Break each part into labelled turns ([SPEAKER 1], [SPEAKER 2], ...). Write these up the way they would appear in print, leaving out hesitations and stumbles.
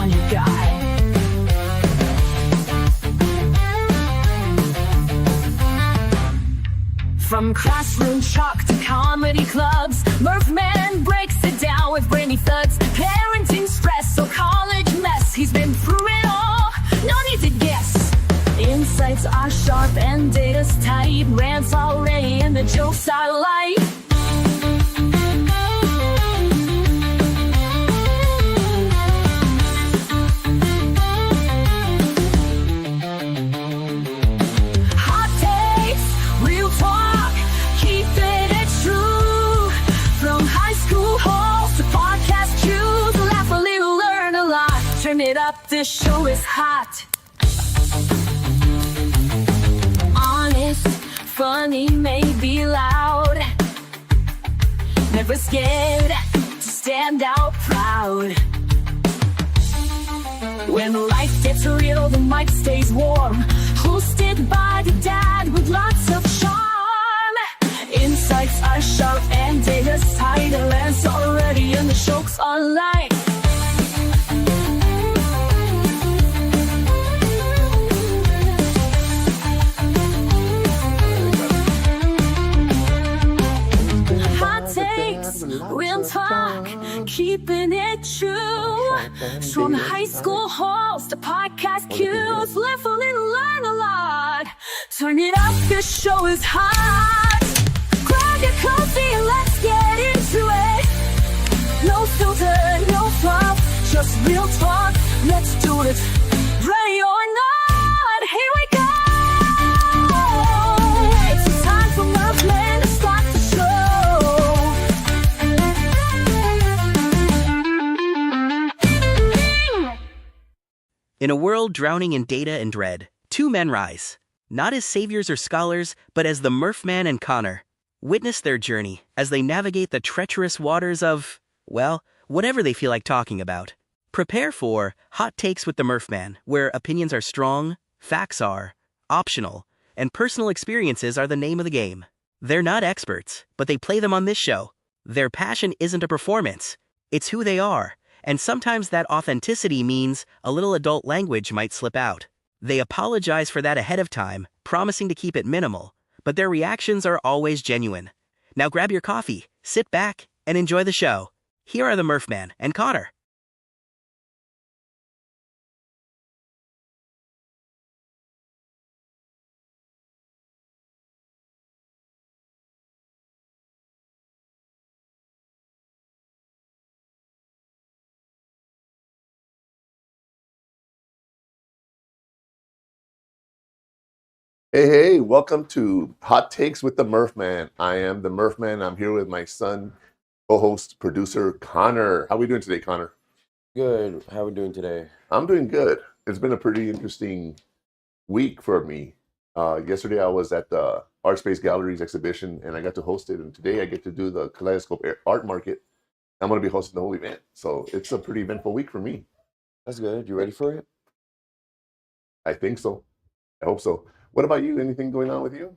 [SPEAKER 1] on your guy. From classroom chalk to comedy clubs, Murphman breaks it down with brainy thuds. Parenting stress or college mess, he's been through it all, no need to guess. Insights are sharp and data's tight, rants already and the jokes are light. Hot takes, real talk, keeping it true. From high school halls to podcast cues, laugh a little, learn a lot. Turn it up, this show is hot. Honest, funny, maybe loud. Never scared to stand out proud. When life gets real, the mic stays warm. Hosted by the dad with lots of charm. Insights are sharp and data's tight. The lens already and the jokes are light. Hot takes, real talk, keeping it true. From high school halls to podcast cues, laugh a little, learn a lot. Turn it up, this show is hot. Grab your coffee and let's get into it. No filter, no fluff, just real talk. Let's do it. Ready or not, here we go. It's time for Murphman to start the show.
[SPEAKER 2] In a world drowning in data and dread, two men rise, not as saviors or scholars, but as the Murphman and Connor. Witness their journey as they navigate the treacherous waters of, well, whatever they feel like talking about. Prepare for Hot Takes with the Murphman, where opinions are strong, facts are optional, and personal experiences are the name of the game. They're not experts, but they play them on this show. Their passion isn't a performance, it's who they are. And sometimes that authenticity means a little adult language might slip out. They apologize for that ahead of time, promising to keep it minimal, but their reactions are always genuine. Now grab your coffee, sit back, and enjoy the show. Here are the Murphman and Connor.
[SPEAKER 3] Hey, welcome to Hot Takes with the Murphman. I am the Murphman. I'm here with my son, co-host, producer, Connor. How are we doing today, Connor?
[SPEAKER 4] Good. How are we doing today?
[SPEAKER 3] I'm doing good. It's been a pretty interesting week for me. Yesterday I was at the Art Space Galleries exhibition and I got to host it. And today I get to do the Kaleidoscope Art Market. I'm going to be hosting the whole event. So it's a pretty eventful week for me.
[SPEAKER 4] That's good. You ready for it?
[SPEAKER 3] I think so. I hope so. What about you? Anything going on with you?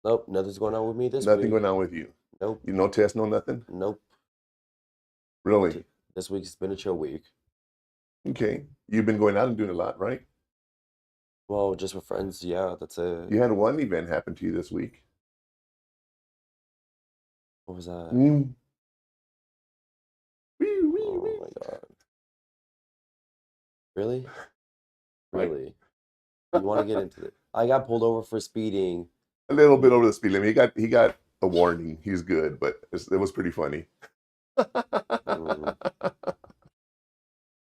[SPEAKER 4] Nope. Nothing's going on with me this
[SPEAKER 3] Nothing
[SPEAKER 4] week.
[SPEAKER 3] going on with you.
[SPEAKER 4] Nope.
[SPEAKER 3] You no test, no nothing?
[SPEAKER 4] Nope.
[SPEAKER 3] Really?
[SPEAKER 4] This week's been a chill week.
[SPEAKER 3] Okay. You've been going out and doing a lot, right?
[SPEAKER 4] Well, just with friends. Yeah, that's it.
[SPEAKER 3] You had one event happen to you this week.
[SPEAKER 4] What was that?
[SPEAKER 3] Mm.
[SPEAKER 4] Oh my god. Really?
[SPEAKER 3] Right.
[SPEAKER 4] Really? You want to get into it? I got pulled over for speeding.
[SPEAKER 3] A little bit over the speed limit. He got a warning. He's good, but it was pretty funny.
[SPEAKER 4] Mm.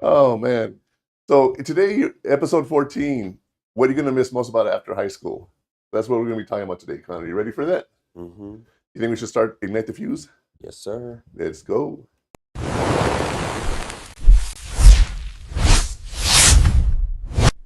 [SPEAKER 3] Oh man! So today, episode 14. What are you going to miss most about after high school? That's what we're going to be talking about today, Connor. You ready for that?
[SPEAKER 4] Mm-hmm.
[SPEAKER 3] You think we should start Ignite the Fuse?
[SPEAKER 4] Yes, sir.
[SPEAKER 3] Let's go.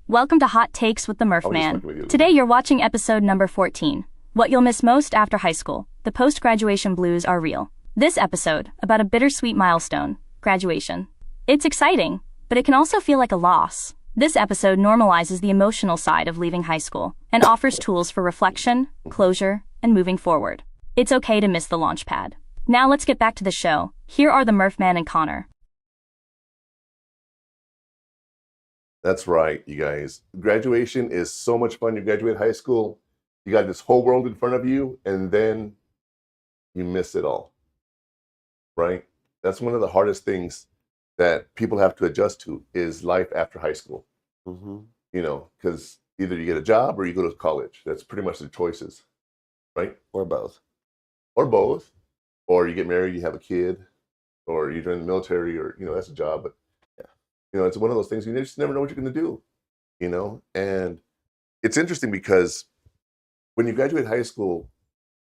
[SPEAKER 5] Welcome to Hot Takes with the
[SPEAKER 3] fucking with
[SPEAKER 5] Murphman.
[SPEAKER 3] you.
[SPEAKER 5] Today you're watching episode number 14. What you'll miss most after high school. The post-graduation blues are real. This episode, about a bittersweet milestone, graduation. It's exciting, but it can also feel like a loss. This episode normalizes the emotional side of leaving high school and offers tools for reflection, closure, and moving forward. It's okay to miss the launch pad. Now let's get back to the show. Here are the Murphman and Connor.
[SPEAKER 3] That's right, you guys. Graduation is so much fun. You graduate high school, you got this whole world in front of you, and then you miss it all, right? That's one of the hardest things that people have to adjust to is life after high school,
[SPEAKER 4] Mm-hmm.
[SPEAKER 3] because either you get a job or you go to college. That's pretty much the choices, right?
[SPEAKER 4] Or both.
[SPEAKER 3] Or both. Or you get married, you have a kid, or you join the military, or, that's a job. But, it's one of those things you just never know what you're going to do, And it's interesting because when you graduate high school,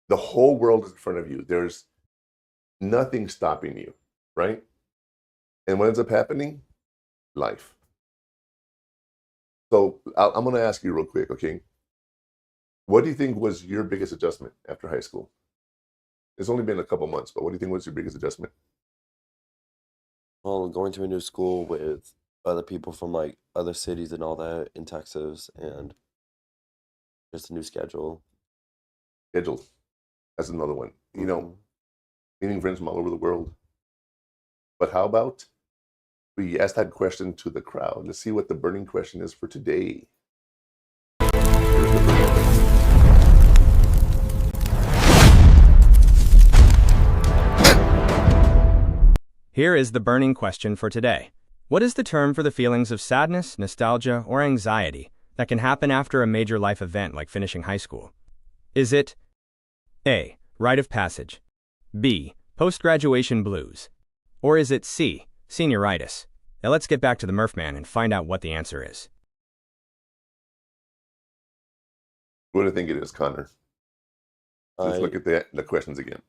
[SPEAKER 3] the whole world is in front of you. There's nothing stopping you, right? And what ends up happening? Life. So I'm going to ask you real quick, okay? What do you think was your biggest adjustment after high school? It's only been a couple months, but what do you think was your biggest adjustment?
[SPEAKER 4] Well, going to a new school with other people from like other cities and all that in Texas, and just a new schedule.
[SPEAKER 3] Schedule. That's another one.
[SPEAKER 4] Mhm.
[SPEAKER 3] Meeting friends from all over the world. But how about we ask that question to the crowd? Let's see what the burning question is for today. Here's the burning question.
[SPEAKER 6] Here is the burning question for today. What is the term for the feelings of sadness, nostalgia, or anxiety that can happen after a major life event like finishing high school? Is it A. Rite of passage, B. Post-graduation blues, or is it C. Senioritis? Now let's get back to the Murph Man and find out what the answer is.
[SPEAKER 3] What do you think it is, Connor? Let's look at the questions again.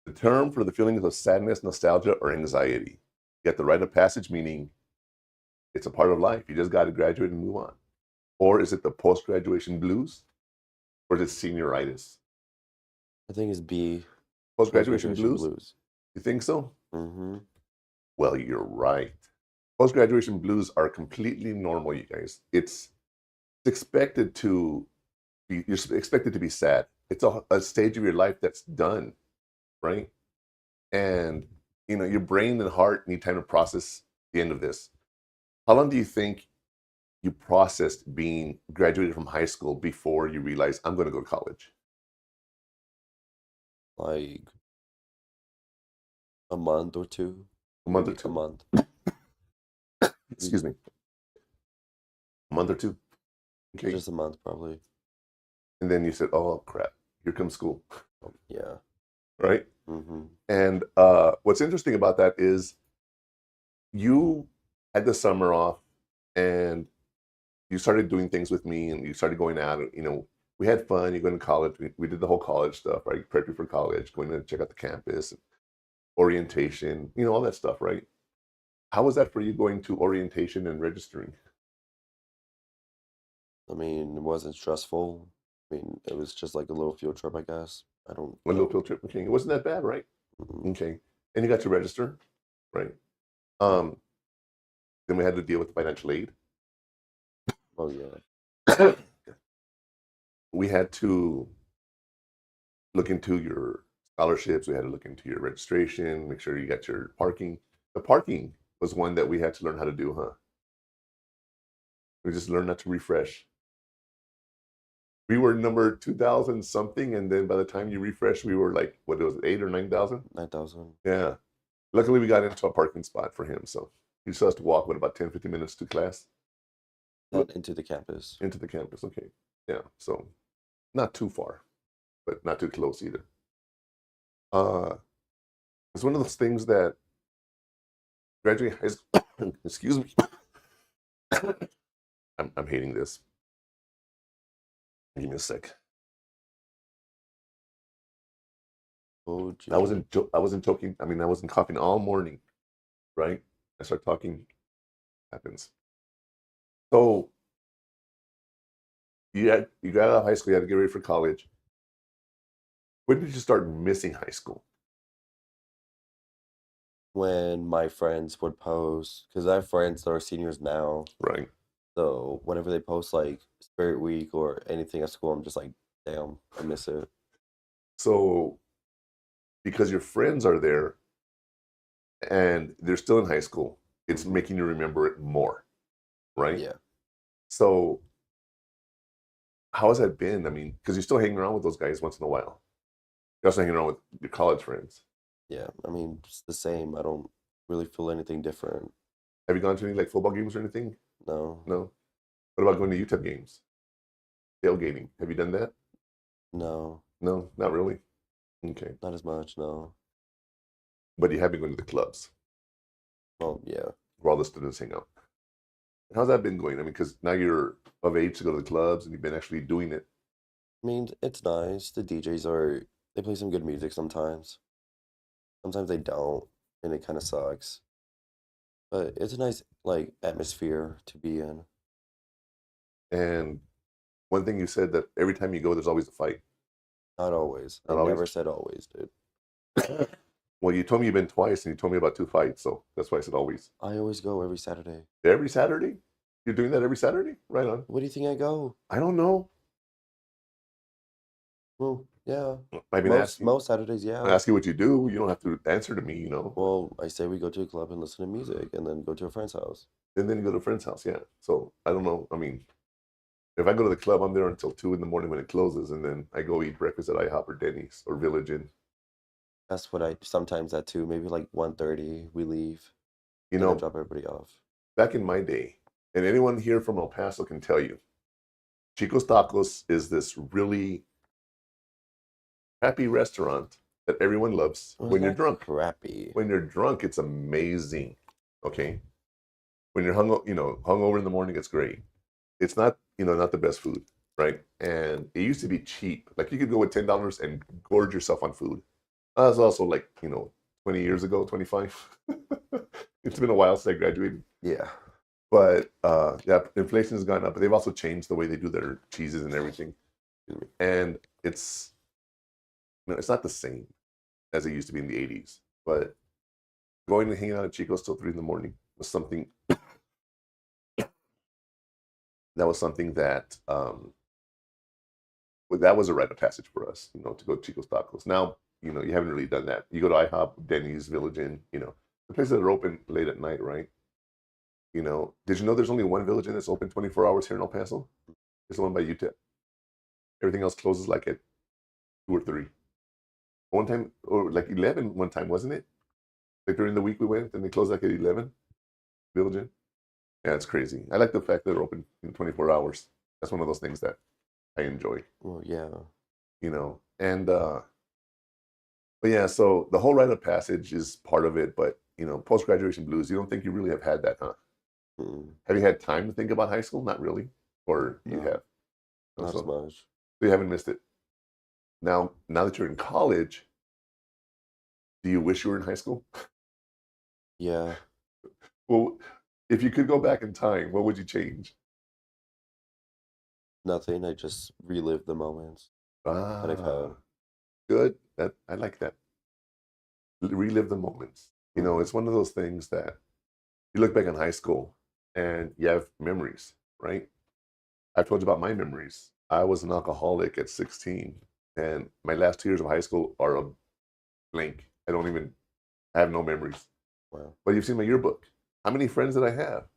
[SPEAKER 3] The term for the feelings of sadness, nostalgia, or anxiety. You got the rite of passage, meaning it's a part of life. You just got to graduate and move on. Or is it the post-graduation blues? Or is it senioritis?
[SPEAKER 4] I think it's B.
[SPEAKER 3] Post-graduation blues? You think so?
[SPEAKER 4] Mm-hmm.
[SPEAKER 3] Well, you're right. Post-graduation blues are completely normal, you guys. It's expected to be, you're expected to be sad. It's a stage of your life that's done, right? And, your brain and heart need time to process the end of this. How long do you think you processed being graduated from high school before you realized I'm going to go to college?
[SPEAKER 4] Like a month or two.
[SPEAKER 3] A month or
[SPEAKER 4] Maybe
[SPEAKER 3] two.
[SPEAKER 4] A month.
[SPEAKER 3] Excuse me. A month or two. Okay.
[SPEAKER 4] Just a month, probably.
[SPEAKER 3] And then you said, oh, crap, here comes school.
[SPEAKER 4] Yeah.
[SPEAKER 3] Right?
[SPEAKER 4] Mm-hmm.
[SPEAKER 3] And what's interesting about that is you had the summer off and you started doing things with me and you started going out. We had fun. You're going to college. We did the whole college stuff, right? Prepping for college, going to check out the campus, orientation, all that stuff, right? How was that for you going to orientation and registering?
[SPEAKER 4] I mean, it wasn't stressful. I mean, it was just like a little field trip, I guess. I don't
[SPEAKER 3] A little
[SPEAKER 4] know.
[SPEAKER 3] field trip. Okay. It wasn't that bad, right?
[SPEAKER 4] Mhm.
[SPEAKER 3] Okay. And you got to register, right? Then we had to deal with the financial aid.
[SPEAKER 4] Oh, yeah.
[SPEAKER 3] We had to look into your scholarships. We had to look into your registration, make sure you got your parking. The parking was one that we had to learn how to do, huh? We just learned not to refresh. We were number 2,000 something, and then by the time you refresh, we were like, what was it, 8 or 9,000?
[SPEAKER 4] 9,000.
[SPEAKER 3] Yeah. Luckily, we got into a parking spot for him, so he still has to walk, about 10, 15 minutes to class?
[SPEAKER 4] Not into the campus.
[SPEAKER 3] Into the campus, okay. Yeah, so not too far, but not too close either. It's one of those things that graduating high school, excuse me. I'm hating this. Give me a sec.
[SPEAKER 4] Oh,
[SPEAKER 3] I wasn't talking. I mean, I wasn't coughing all morning, right? I start talking, happens. So you got out of high school. You had to get ready for college. When did you start missing high school?
[SPEAKER 4] when my friends would post, because I have friends that are seniors now.
[SPEAKER 3] Right.
[SPEAKER 4] So whenever they post like Spirit Week or anything at school, I'm just like, damn, I miss it.
[SPEAKER 3] So because your friends are there and they're still in high school, it's making you remember it more. right?
[SPEAKER 4] Yeah.
[SPEAKER 3] So how has that been? I mean, because you're still hanging around with those guys once in a while. You're also hanging around with your college friends.
[SPEAKER 4] Yeah. I mean, it's the same. I don't really feel anything different.
[SPEAKER 3] Have you gone to any like football games or anything?
[SPEAKER 4] No.
[SPEAKER 3] No. What about going to UTEP games? Tailgating. Have you done that?
[SPEAKER 4] No.
[SPEAKER 3] No, not really. Okay.
[SPEAKER 4] Not as much. No.
[SPEAKER 3] But you have been going to the clubs
[SPEAKER 4] Well, yeah.
[SPEAKER 3] where all the students hang out. How's that been going? I mean, because now you're of age to go to the clubs and you've been actually doing it.
[SPEAKER 4] I mean, it's nice. The DJs they play some good music sometimes. Sometimes they don't, and it kind of sucks. But it's a nice like atmosphere to be in.
[SPEAKER 3] And one thing you said that every time you go, there's always a fight.
[SPEAKER 4] Not always. I
[SPEAKER 3] Not always?
[SPEAKER 4] never said always, dude.
[SPEAKER 3] Well, you told me you've been twice and you told me about 2 fights. So that's why I said always.
[SPEAKER 4] I always go every Saturday.
[SPEAKER 3] Every Saturday? You're doing that every Saturday? Right on.
[SPEAKER 4] What do you think I go?
[SPEAKER 3] I don't know.
[SPEAKER 4] Well, yeah.
[SPEAKER 3] I've been asking.
[SPEAKER 4] Most Saturdays,
[SPEAKER 3] I
[SPEAKER 4] yeah.
[SPEAKER 3] ask you what you do. You don't have to answer to me,
[SPEAKER 4] Well, I say we go to a club and listen to music, and then go to a friend's house.
[SPEAKER 3] And then you go to a friend's house. Yeah. So I don't know. I mean, if I go to the club, I'm there until 2 in the morning when it closes. And then I go eat breakfast at IHOP or Denny's or Village Inn.
[SPEAKER 4] That's what I sometimes at 2, maybe like 1:30, we leave.
[SPEAKER 3] You
[SPEAKER 4] And I
[SPEAKER 3] know,
[SPEAKER 4] drop everybody off.
[SPEAKER 3] back in my day, and anyone here from El Paso can tell you, Chico's Tacos is this really happy restaurant that everyone loves
[SPEAKER 4] Well,
[SPEAKER 3] when
[SPEAKER 4] it's
[SPEAKER 3] you're
[SPEAKER 4] not
[SPEAKER 3] drunk.
[SPEAKER 4] crappy.
[SPEAKER 3] When you're drunk, it's amazing. Okay. When you're hungover in the morning, it's great. It's not, not the best food, right? And it used to be cheap. Like you could go with $10 and gorge yourself on food. That was also like, 20 years ago, 25. It's been a while since I graduated.
[SPEAKER 4] Yeah.
[SPEAKER 3] But yeah, inflation has gone up, but they've also changed the way they do their cheeses and everything. And it's it's not the same as it used to be in the 80s. But going and hanging out at Chico's till 3 in the morning was something that that was a rite of passage for us, to go to Chico's Tacos. Now, you haven't really done that. You go to IHOP, Denny's, Village Inn, the places that are open late at night, right? Did you know there's only one Village Inn that's open 24 hours here in El Paso? It's the one by UTEP. Everything else closes like at 2 or 3. One time, or like 11 one time, wasn't it? Like during the week we went and they closed like at 11, Village Inn. Yeah, it's crazy. I like the fact that they're open in 24 hours. That's one of those things that I enjoy,
[SPEAKER 4] Well, yeah.
[SPEAKER 3] And but yeah, so the whole rite of passage is part of it, but post-graduation blues, you don't think you really have had that, huh?
[SPEAKER 4] Mm,
[SPEAKER 3] Have you had time to think about high school? Not really. Or you
[SPEAKER 4] No.
[SPEAKER 3] have?
[SPEAKER 4] not
[SPEAKER 3] So
[SPEAKER 4] as much.
[SPEAKER 3] you haven't missed it. Now that you're in college, do you wish you were in high school?
[SPEAKER 4] Yeah.
[SPEAKER 3] Well, if you could go back in time, what would you change?
[SPEAKER 4] Nothing. I just relive the moments that I've had.
[SPEAKER 3] Ah, good. That I like that. Relive the moments. It's one of those things that you look back in high school and you have memories, right? I've told you about my memories. I was an alcoholic at 16, and my last 2 years of high school are a blank. I have no memories.
[SPEAKER 4] Wow.
[SPEAKER 3] But you've seen my yearbook. How many friends did I have?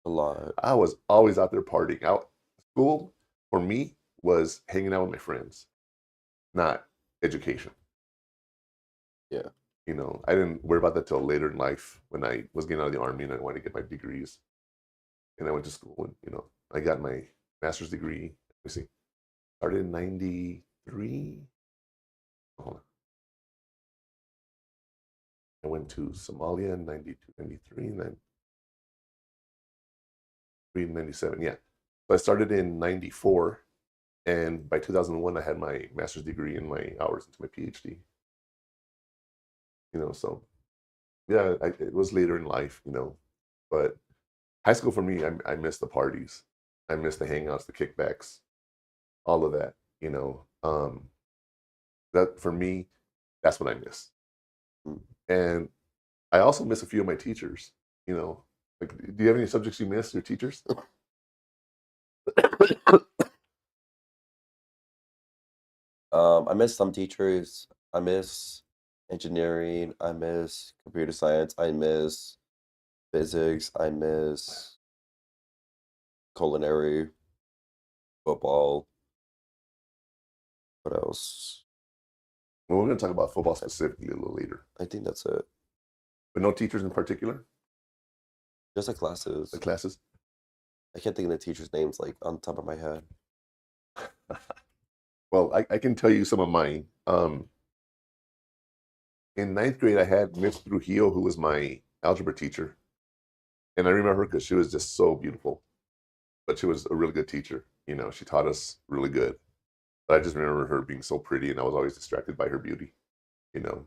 [SPEAKER 4] A lot.
[SPEAKER 3] I was always out there partying. School for me was hanging out with my friends, not education.
[SPEAKER 4] Yeah.
[SPEAKER 3] I didn't worry about that till later in life when I was getting out of the army and I wanted to get my degrees. And I went to school and, I got my master's degree. Let me see. Started in 93. Hold on. I went to Somalia in 92, 93, and then 97. Yeah. So I started in 94. And by 2001, I had my master's degree and my hours into my PhD. So yeah, it was later in life, but high school for me, I miss the parties. I miss the hangouts, the kickbacks, all of that, that for me, that's what I miss.
[SPEAKER 4] Mm.
[SPEAKER 3] And I also miss a few of my teachers, like, do you have any subjects you miss, your teachers?
[SPEAKER 4] I miss some teachers. I miss engineering. I miss computer science. I miss physics. I miss culinary, football. What else?
[SPEAKER 3] Well, we're going to talk about football specifically a little later,
[SPEAKER 4] I think that's it.
[SPEAKER 3] but no teachers in particular.
[SPEAKER 4] Just the classes.
[SPEAKER 3] The classes.
[SPEAKER 4] I can't think of the teachers' names like on top of my head.
[SPEAKER 3] Well, I can tell you some of mine. In ninth grade, I had Miss Trujillo, who was my algebra teacher, and I remember her because she was just so beautiful. But she was a really good teacher. You know, she taught us really good. But I just remember her being so pretty, and I was always distracted by her beauty. You know.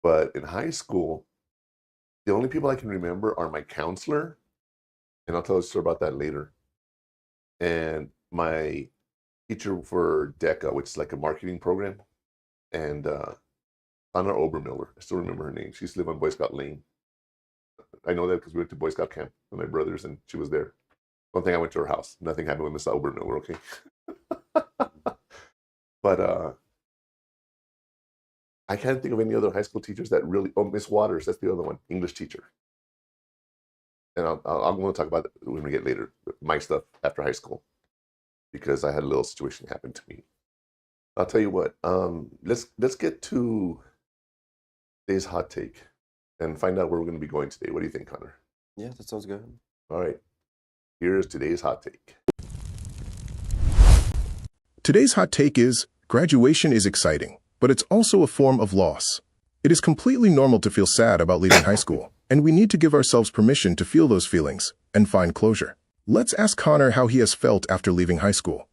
[SPEAKER 3] But in high school, the only people I can remember are my counselor, and I'll tell you a story about that later, and my teacher for DECA, which is like a marketing program, and Anna Obermiller. I still remember her name. She used to live on Boy Scout Lane. I know that because we went to Boy Scout camp with my brothers, and she was there. One thing, I went to her house. Nothing happened with Miss Obermiller, okay? But I can't think of any other high school teachers that really. Oh, Miss Waters, that's the other one, English teacher. And I'm going to talk about it when we get later, my stuff after high school, because I had a little situation happen to me. I'll tell you what. Let's get to today's hot take and find out where we're going to be going today. What do you think, Connor?
[SPEAKER 4] Yeah, that sounds good.
[SPEAKER 3] All right. Here's today's hot take.
[SPEAKER 7] Today's hot take is, graduation is exciting, but it's also a form of loss. It is completely normal to feel sad about leaving high school, and we need to give ourselves permission to feel those feelings and find closure. Let's ask Connor how he has felt after leaving high school.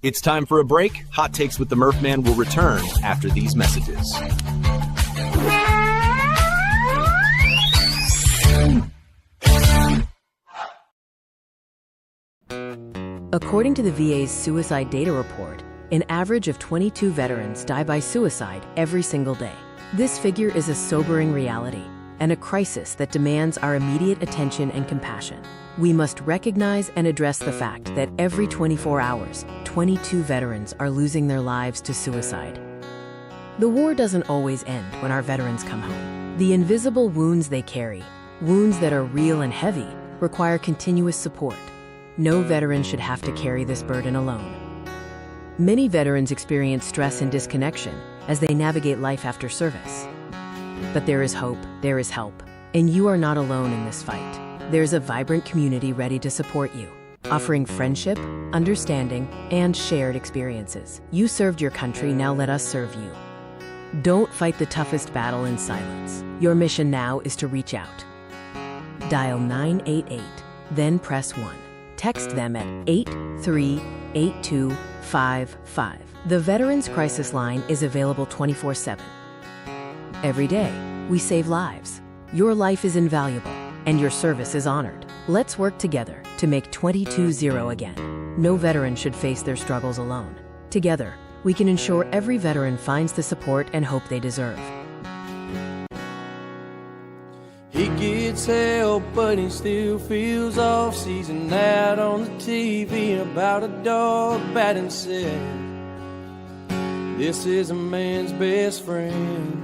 [SPEAKER 8] It's time for a break. Hot Takes with the Murph Man will return after these messages.
[SPEAKER 9] According to the VA's suicide data report, an average of 22 veterans die by suicide every single day. This figure is a sobering reality and a crisis that demands our immediate attention and compassion. We must recognize and address the fact that every 24 hours, 22 veterans are losing their lives to suicide. The war doesn't always end when our veterans come home. The invisible wounds they carry, wounds that are real and heavy, require continuous support. No veteran should have to carry this burden alone. Many veterans experience stress and disconnection as they navigate life after service. But there is hope, there is help, and you are not alone in this fight. There's a vibrant community ready to support you, offering friendship, understanding, and shared experiences. You served your country, now let us serve you. Don't fight the toughest battle in silence. Your mission now is to reach out. Dial 988, then press 1. Text them at 838255. The Veterans Crisis Line is available 24/7. Every day, we save lives. Your life is invaluable, and your service is honored. Let's work together to make 22-0 again. No veteran should face their struggles alone. Together, we can ensure every veteran finds the support and hope they deserve.
[SPEAKER 10] He gets help, but he still feels off. Sees an ad on the TV about a dog batting said, "This is a man's best friend."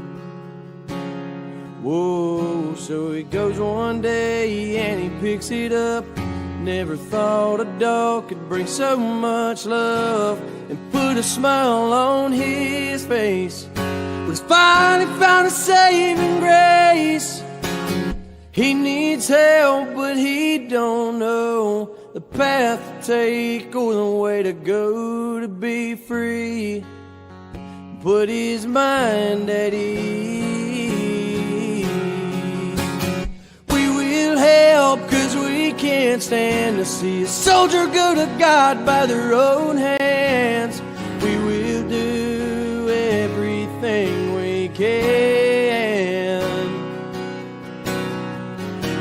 [SPEAKER 10] Whoa, so he goes one day and he picks it up. Never thought a dog could bring so much love and put a smile on his face. But he's finally found a saving grace. He needs help, but he don't know the path to take or the way to go to be free. Put his mind at ease. We will help, 'cause we can't stand to see a soldier go to God by their own hands. We will do everything we can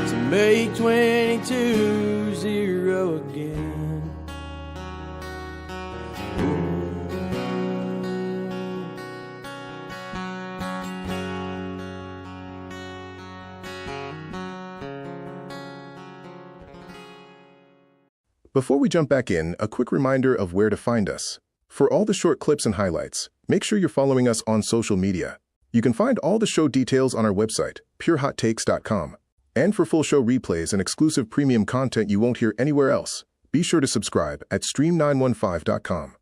[SPEAKER 10] to make 22-0 again.
[SPEAKER 7] Before we jump back in, a quick reminder of where to find us. For all the short clips and highlights, make sure you're following us on social media. You can find all the show details on our website, purehottakes.com. And for full show replays and exclusive premium content you won't hear anywhere else, be sure to subscribe at stream915.com.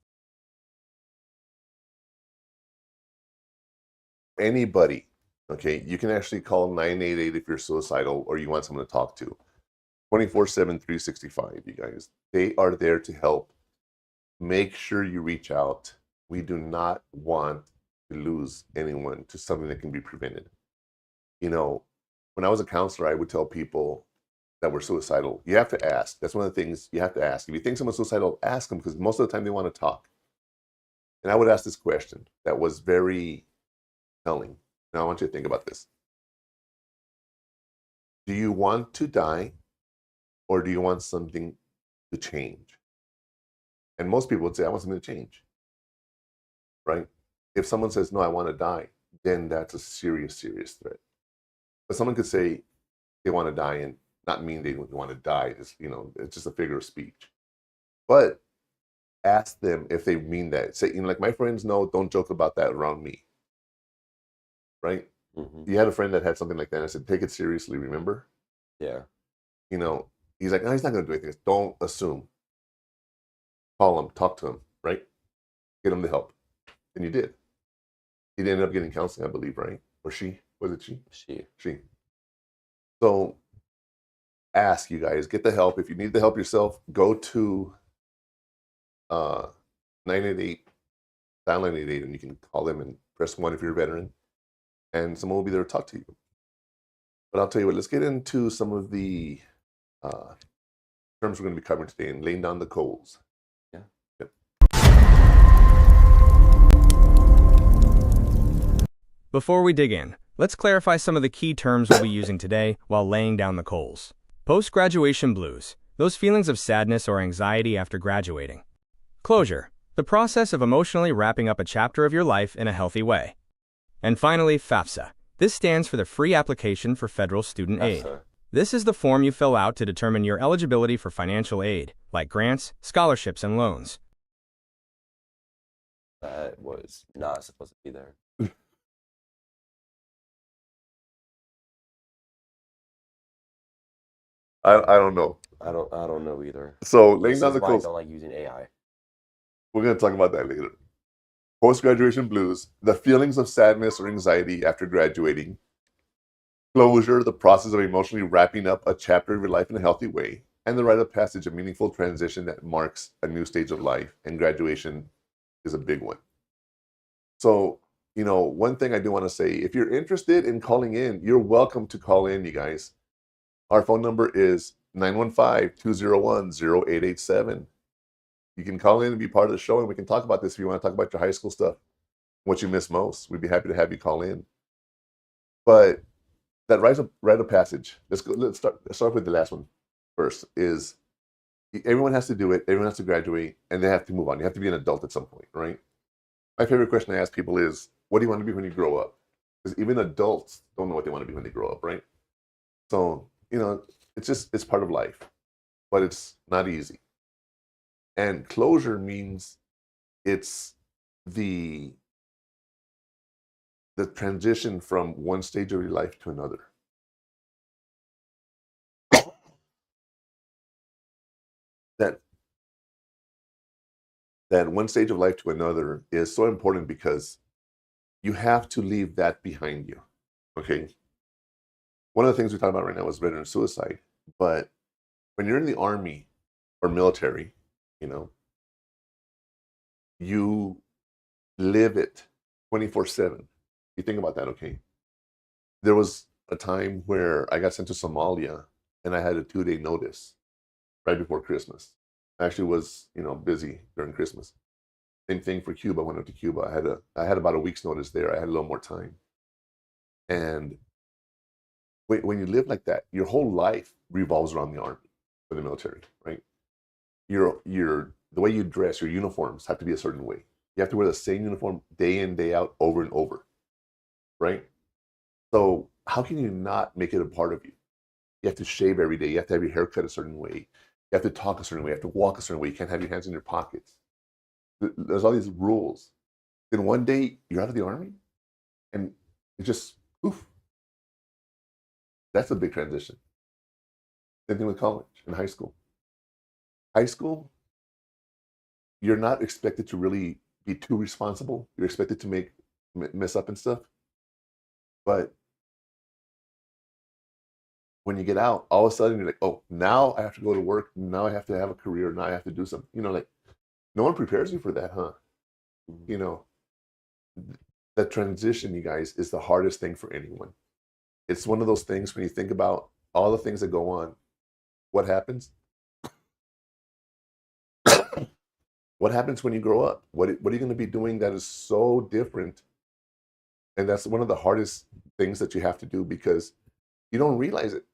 [SPEAKER 3] Anybody, okay, you can actually call 988 if you're suicidal or you want someone to talk to. 24/7, 365, you guys. They are there to help. Make sure you reach out. We do not want to lose anyone to something that can be prevented. You know, when I was a counselor, I would tell people that were suicidal, you have to ask. That's one of the things you have to ask. If you think someone's suicidal, ask them, because most of the time they want to talk. And I would ask this question that was very telling. Now I want you to think about this. Do you want to die? Or do you want something to change? And most people would say, I want something to change, right? If someone says, no, I want to die, then that's a serious, serious threat. But someone could say they want to die and not mean they want to die. It's, you know, it's just a figure of speech. But ask them if they mean that. Say, you know, like my friends know, don't joke about that around me, right?
[SPEAKER 4] Mm-hmm.
[SPEAKER 3] You had a friend that had something like that. And I said, take it seriously, remember?
[SPEAKER 4] Yeah.
[SPEAKER 3] You know, he's like, no, he's not going to do anything. Don't assume. Call him, talk to him, right? Get him the help. And you did. He ended up getting counseling, I believe, right? Or she? Was it she? She. So ask, you guys, get the help. If you need the help yourself, go to 988, dial 988, and you can call them and press 1 if you're a veteran. And someone will be there to talk to you. But I'll tell you what, let's get into some of the terms we're going to be covering today and laying down the coals.
[SPEAKER 4] Yeah.
[SPEAKER 3] Yep.
[SPEAKER 6] Before we dig in, let's clarify some of the key terms we'll be using today while laying down the coals. Post-graduation blues, those feelings of sadness or anxiety after graduating. Closure, the process of emotionally wrapping up a chapter of your life in a healthy way. And finally, FAFSA. This stands for the Free Application for Federal Student Aid. This is the form you fill out to determine your eligibility for financial aid, like grants, scholarships, and loans.
[SPEAKER 4] That was not supposed to be there.
[SPEAKER 3] I don't know.
[SPEAKER 4] I don't know either.
[SPEAKER 3] So laying
[SPEAKER 4] This
[SPEAKER 3] down
[SPEAKER 4] is
[SPEAKER 3] the
[SPEAKER 4] why I
[SPEAKER 3] coals.
[SPEAKER 4] don't like using AI.
[SPEAKER 3] We're going to talk about that later. Post-graduation blues, the feelings of sadness or anxiety after graduating. Closure, the process of emotionally wrapping up a chapter of your life in a healthy way. And the rite of passage, a meaningful transition that marks a new stage of life. And graduation is a big one. So, one thing I do want to say, if you're interested in calling in, you're welcome to call in, you guys. Our phone number is 915-201-0887. You can call in and be part of the show, and we can talk about this if you want to talk about your high school stuff, what you miss most. We'd be happy to have you call in. But that rite of passage, let's start with the last one first, is everyone has to do it, everyone has to graduate, and they have to move on. You have to be an adult at some point, right? My favorite question I ask people is, what do you want to be when you grow up? Because even adults don't know what they want to be when they grow up, right? So, it's part of life, but it's not easy. And closure means it's the transition from one stage of your life to another. That one stage of life to another is so important because you have to leave that behind you, okay? One of the things we talk about right now is veteran suicide, but when you're in the Army or military, you live it 24/7. You think about that, okay? There was a time where I got sent to Somalia and I had a 2-day notice right before Christmas. I actually was, busy during Christmas. Same thing for Cuba. I went up to Cuba. I had about a week's notice there. I had a little more time. And when you live like that, your whole life revolves around the Army or the military, right? The way you dress, your uniforms have to be a certain way. You have to wear the same uniform day in, day out, over and over, right? So how can you not make it a part of you? You have to shave every day. You have to have your hair cut a certain way. You have to talk a certain way. You have to walk a certain way. You can't have your hands in your pockets. There's all these rules. Then one day you're out of the Army and it just, oof. That's a big transition. Same thing with college and high school. High school, you're not expected to really be too responsible. You're expected to mess up and stuff. But when you get out, all of a sudden you're like, oh, now I have to go to work. Now I have to have a career. Now I have to do something. No one prepares you for that, huh? That transition, you guys, is the hardest thing for anyone. It's one of those things when you think about all the things that go on, what happens? What happens when you grow up? What are you going to be doing that is so different? And that's one of the hardest things that you have to do because you don't realize it.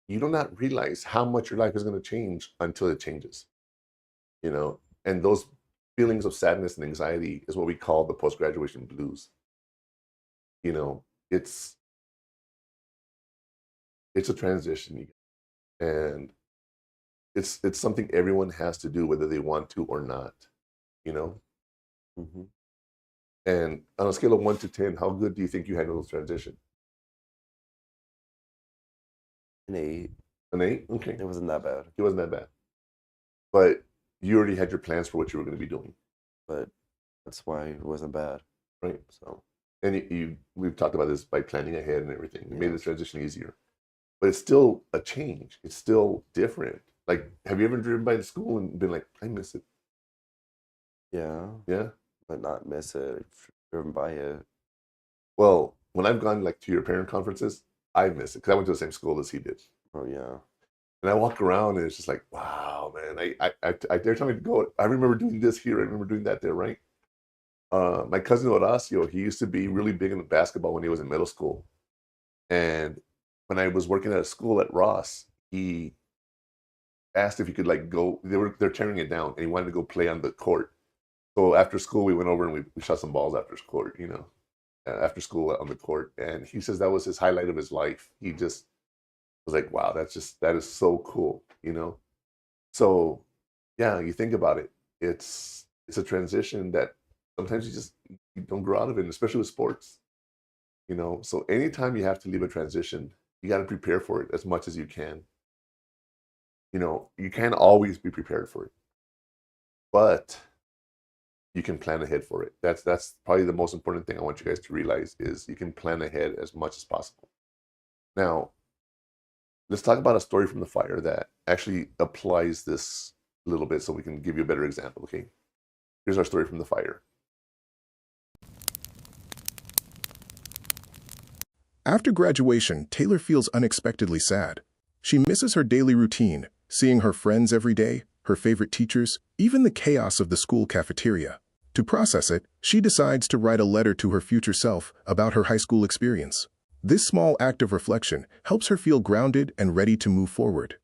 [SPEAKER 3] You do not realize how much your life is going to change until it changes. And those feelings of sadness and anxiety is what we call the post-graduation blues. It's a transition, and it's something everyone has to do, whether they want to or not.
[SPEAKER 4] Mm-hmm.
[SPEAKER 3] And on a scale of 1 to 10, how good do you think you handle this transition?
[SPEAKER 4] An 8.
[SPEAKER 3] An 8? Okay.
[SPEAKER 4] It wasn't that bad.
[SPEAKER 3] It wasn't that bad. But you already had your plans for what you were going to be doing.
[SPEAKER 4] But that's why it wasn't bad.
[SPEAKER 3] Right.
[SPEAKER 4] So.
[SPEAKER 3] And we've talked about this by planning ahead and everything. It made the transition easier. But it's still a change. It's still different. Like, have you ever driven by the school and been like, I miss it?
[SPEAKER 4] Yeah.
[SPEAKER 3] Yeah?
[SPEAKER 4] But not miss it. Driven by it.
[SPEAKER 3] Well, when I've gone like to your parent conferences, I miss it because I went to the same school as he did.
[SPEAKER 4] Oh, yeah.
[SPEAKER 3] And I walk around and it's just like, wow, man. Every time I go, I remember doing this here. I remember doing that there, right? My cousin Horacio, he used to be really big into basketball when he was in middle school. And when I was working at a school at Ross, he asked if he could like go. They're tearing it down, and he wanted to go play on the court. So after school, we went over and we shot some balls after school. After school on the court, and he says that was his highlight of his life. He just was like, "Wow, that is so cool." So yeah, you think about it. It's a transition that sometimes you don't grow out of it, especially with sports. So anytime you have to leave a transition, you got to prepare for it as much as you can. You can't always be prepared for it, but you can plan ahead for it. That's probably the most important thing I want you guys to realize is you can plan ahead as much as possible. Now, let's talk about a story from the fire that actually applies this a little bit so we can give you a better example, okay? Here's our story from the fire.
[SPEAKER 7] After graduation, Taylor feels unexpectedly sad. She misses her daily routine, seeing her friends every day, her favorite teachers, even the chaos of the school cafeteria. To process it, she decides to write a letter to her future self about her high school experience. This small act of reflection helps her feel grounded and ready to move forward.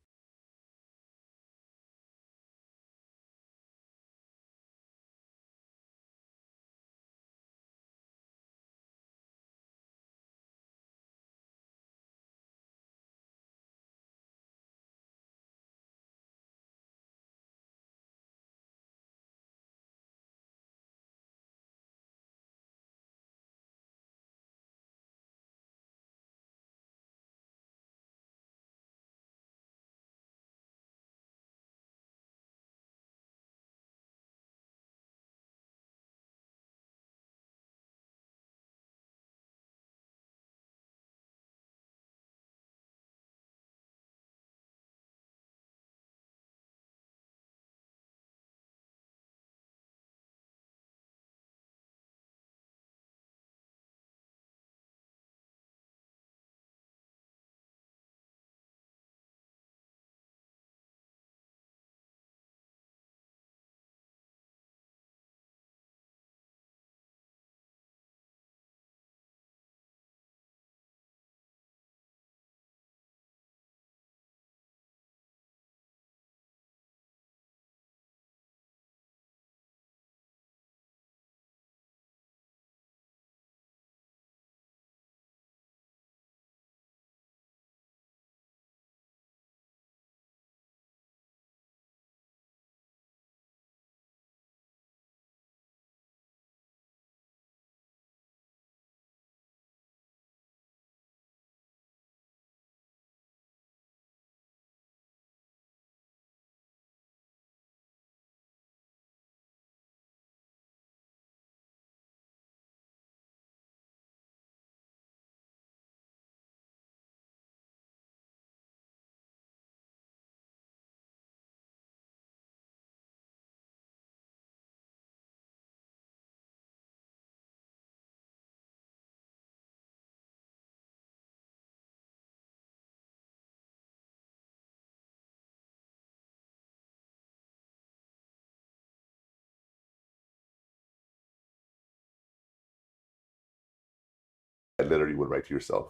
[SPEAKER 3] That letter you would write to yourself.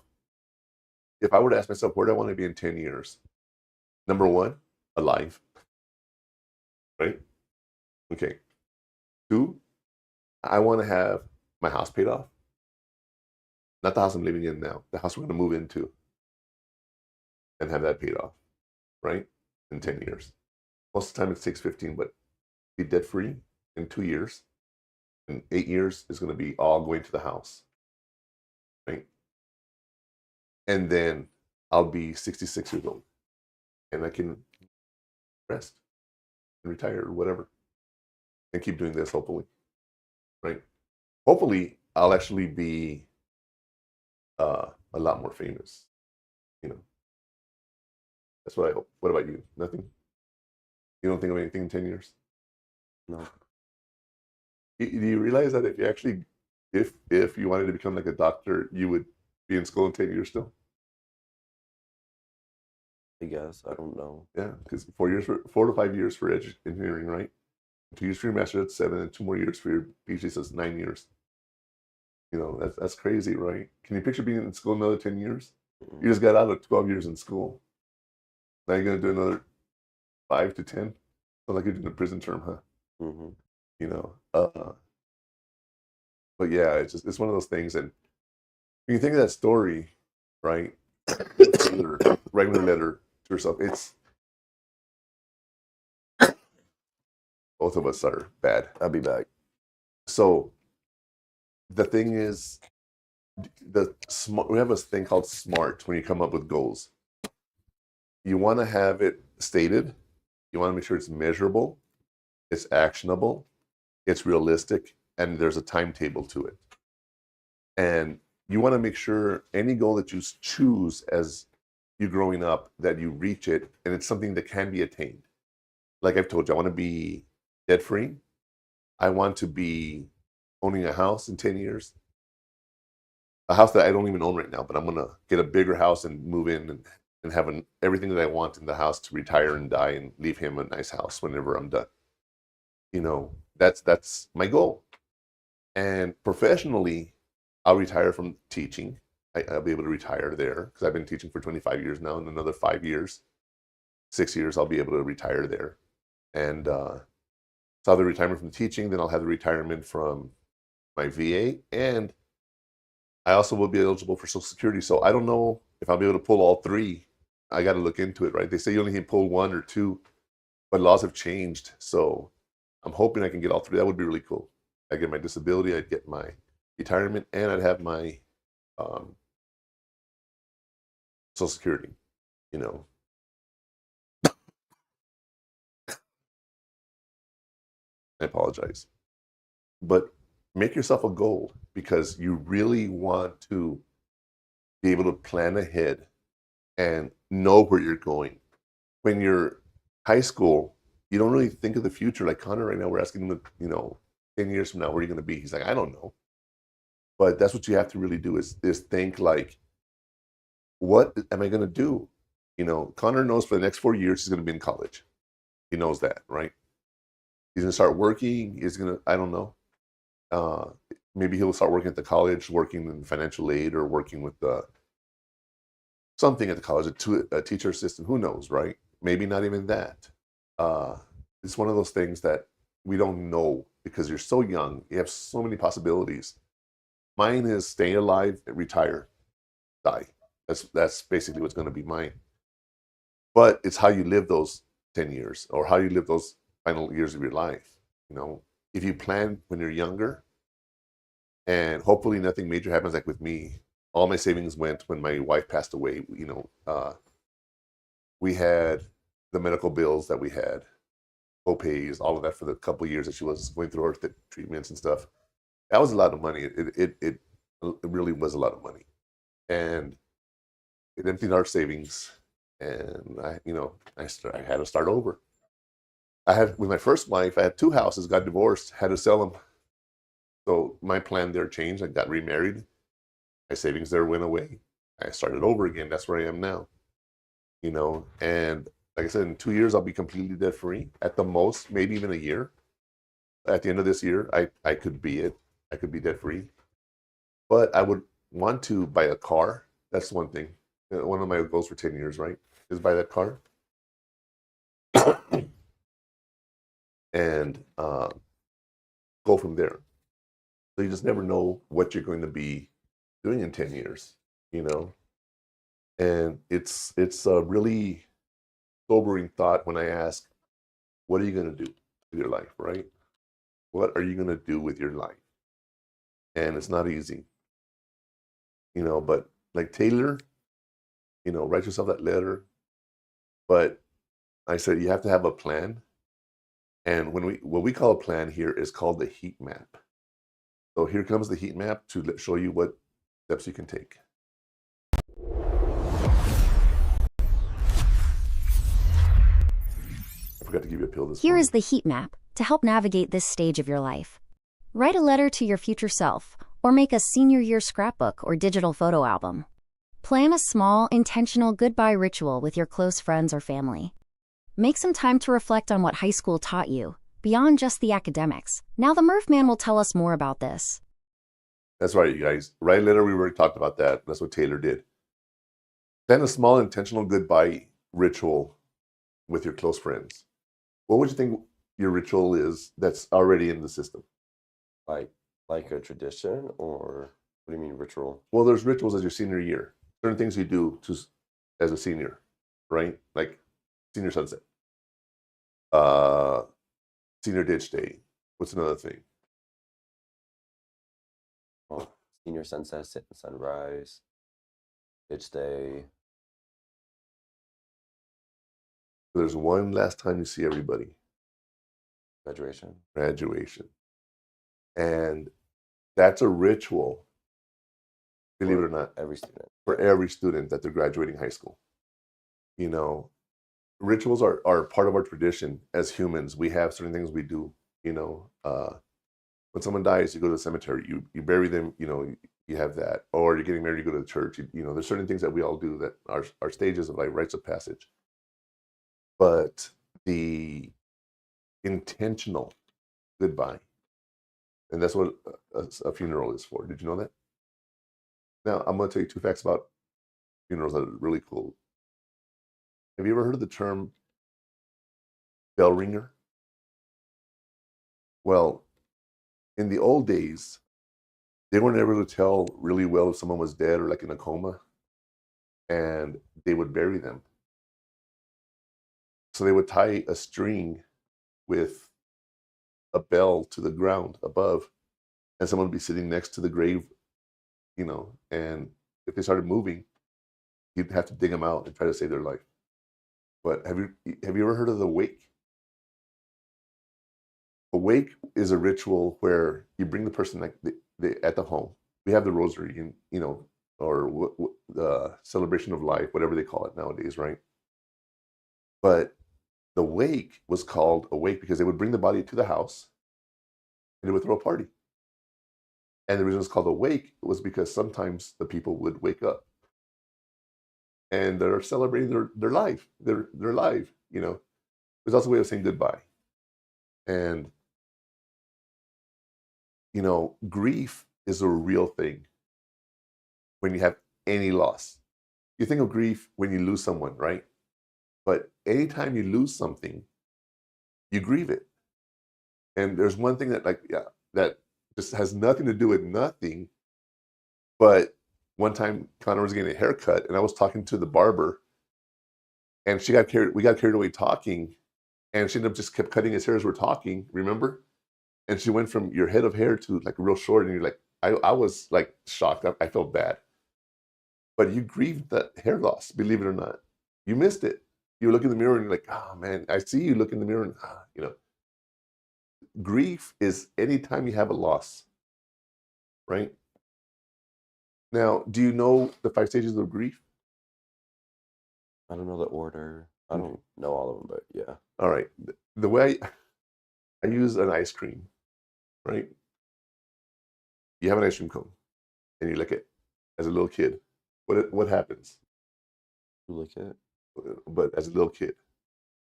[SPEAKER 3] If I were to ask myself, where do I want to be in 10 years? Number one, alive. Right? Okay. Two, I want to have my house paid off. Not the house I'm living in now, the house we're going to move into. And have that paid off, right? In 10 years. Most of the time it takes 15, but be debt free in 2 years. In 8 years is going to be all going to the house, right? And then I'll be 66 years old and I can rest and retire or whatever and keep doing this, hopefully, right? Hopefully I'll actually be a lot more famous, you know. That's what I hope. What about you? Nothing? You don't think of anything in 10 years?
[SPEAKER 4] No.
[SPEAKER 3] Do you realize that if you actually, if you wanted to become like a doctor, you would be in school in 10 years still?
[SPEAKER 4] I guess. I don't know.
[SPEAKER 3] Yeah, because 4 to 5 years for engineering, right? 2 years for your master's, that's 7, and 2 more years for your PhD, so it's 9 years. You know, that's crazy, right? Can you picture being in school another 10 years? You just got out of 12 years in school. Now you're going to do another 5 to 10? Sounds like you're doing a prison term, huh?
[SPEAKER 4] Mm-hmm.
[SPEAKER 3] You know, but yeah, it's one of those things. And when you think of that story, right? Writing a letter to herself, it's both of us are bad.
[SPEAKER 4] I'll be back.
[SPEAKER 3] So the thing is, we have a thing called SMART when you come up with goals. You want to have it stated. You want to make sure it's measurable, it's actionable, it's realistic, and there's a timetable to it. And you want to make sure any goal that you choose as you growing up, that you reach it, and it's something that can be attained. Like I've told you, I want to be debt free. I want to be owning a house in 10 years. A house that I don't even own right now, but I'm going to get a bigger house and move in and have everything that I want in the house to retire and die and leave him a nice house whenever I'm done. You know, that's my goal. And professionally, I'll retire from teaching. I'll be able to retire there because I've been teaching for 25 years now. In another 5 years, 6 years, I'll be able to retire there. And so I'll have the retirement from teaching, then I'll have the retirement from my VA, and I also will be eligible for Social Security. So I don't know if I'll be able to pull all three. I got to look into it, right? They say you only can pull 1 or 2, but laws have changed. So I'm hoping I can get all 3. That would be really cool. I'd get my disability, I'd get my retirement, and I'd have my Social Security, you know. I apologize. But make yourself a goal because you really want to be able to plan ahead and know where you're going. When you're high school, you don't really think of the future. Like Connor right now, we're asking him, 10 years from now, where are you going to be? He's like, I don't know. But that's what you have to really do is think like, what am I going to do? Connor knows for the next 4 years he's going to be in college. He knows that, right? He's going to start working. I don't know. Maybe he'll start working at the college, working in financial aid or working with something at the college, a teacher assistant, who knows, right? Maybe not even that. It's one of those things that we don't know because you're so young. You have so many possibilities. Mine is stay alive, retire, die. That's basically what's going to be mine. But it's how you live those 10 years or how you live those final years of your life. If you plan when you're younger, and hopefully nothing major happens like with me. All my savings went when my wife passed away. We had the medical bills that we had, co-pays, all of that for the couple of years that she was going through her treatments and stuff. That was a lot of money. It really was a lot of money, and it emptied our savings. And I had to start over. With my first wife, I had 2 houses, got divorced, had to sell them. So my plan there changed. I got remarried. My savings there went away. I started over again. That's where I am now. And like I said, in 2 years, I'll be completely debt free. At the most, maybe even a year. At the end of this year, I could be it. I could be debt free. But I would want to buy a car. That's one thing. One of my goals for 10 years, right, is buy that car. And go from there. So you just never know what you're going to be doing in 10 years, And it's a really sobering thought when I ask, what are you going to do with your life, right? What are you going to do with your life? And it's not easy, but like Taylor, write yourself that letter. But I said, you have to have a plan. And what we call a plan here is called the heat map. So here comes the heat map to show you what steps you can take. I forgot to give you a pill this
[SPEAKER 11] Here
[SPEAKER 3] morning.
[SPEAKER 11] is the heat map to help navigate this stage of your life. Write a letter to your future self, or make a senior year scrapbook or digital photo album. Plan a small, intentional goodbye ritual with your close friends or family. Make some time to reflect on what high school taught you, beyond just the academics. Now the Murph Man will tell us more about this.
[SPEAKER 3] That's right, you guys. Write a letter, we already talked about that. That's what Taylor did. Send a small intentional goodbye ritual with your close friends. What would you think your ritual is that's already in the system?
[SPEAKER 4] Like a tradition, or what do you mean ritual?
[SPEAKER 3] Well, there's rituals as your senior year. Certain things you do as a senior, right? Like senior sunset, senior ditch day. What's another thing?
[SPEAKER 4] Well, senior sunset, sit and sunrise, ditch day.
[SPEAKER 3] There's one last time you see everybody.
[SPEAKER 4] Graduation.
[SPEAKER 3] And that's a ritual, believe it or not, for every student that they're graduating high school. You know, rituals are part of our tradition as humans. We have certain things we do, you know. When someone dies, you go to the cemetery, you bury them, you know, you have that. Or you're getting married, you go to the church. You know, there's certain things that we all do that are stages of like rites of passage. But the intentional goodbye, and that's what a funeral is for. Did you know that? Now, I'm going to tell you 2 facts about funerals that are really cool. Have you ever heard of the term bell ringer? Well, in the old days, they weren't able to tell really well if someone was dead or like in a coma, and they would bury them. So they would tie a string with a bell to the ground above, and someone would be sitting next to the grave, you know, and if they started moving, you'd have to dig them out and try to save their life. But have you ever heard of the wake? A wake is a ritual where you bring the person like at the home. We have the rosary, and you know, or the celebration of life, whatever they call it nowadays, right? But the wake was called a wake because they would bring the body to the house and they would throw a party. And the reason it's called a wake was because sometimes the people would wake up and they're celebrating their life. They're alive, you know. There's also a way of saying goodbye. And, you know, grief is a real thing when you have any loss. You think of grief when you lose someone, right? But anytime you lose something, you grieve it. And there's one thing that that just has nothing to do with nothing. But one time Connor was getting a haircut and I was talking to the barber and we got carried away talking, and she ended up just kept cutting his hair as we're talking, remember? And she went from your head of hair to like real short, and you're like, I was like shocked. I felt bad. But you grieved that hair loss, believe it or not. You missed it. You look in the mirror and you're like, oh man, I see you look in the mirror and, you know. Grief is anytime you have a loss, right? Now, do you know the 5 stages of grief?
[SPEAKER 4] I don't know the order. I don't know all of them, but yeah.
[SPEAKER 3] All right. The way I use an ice cream, right? You have an ice cream cone and you lick it as a little kid. What happens?
[SPEAKER 4] You lick it?
[SPEAKER 3] But as a little kid,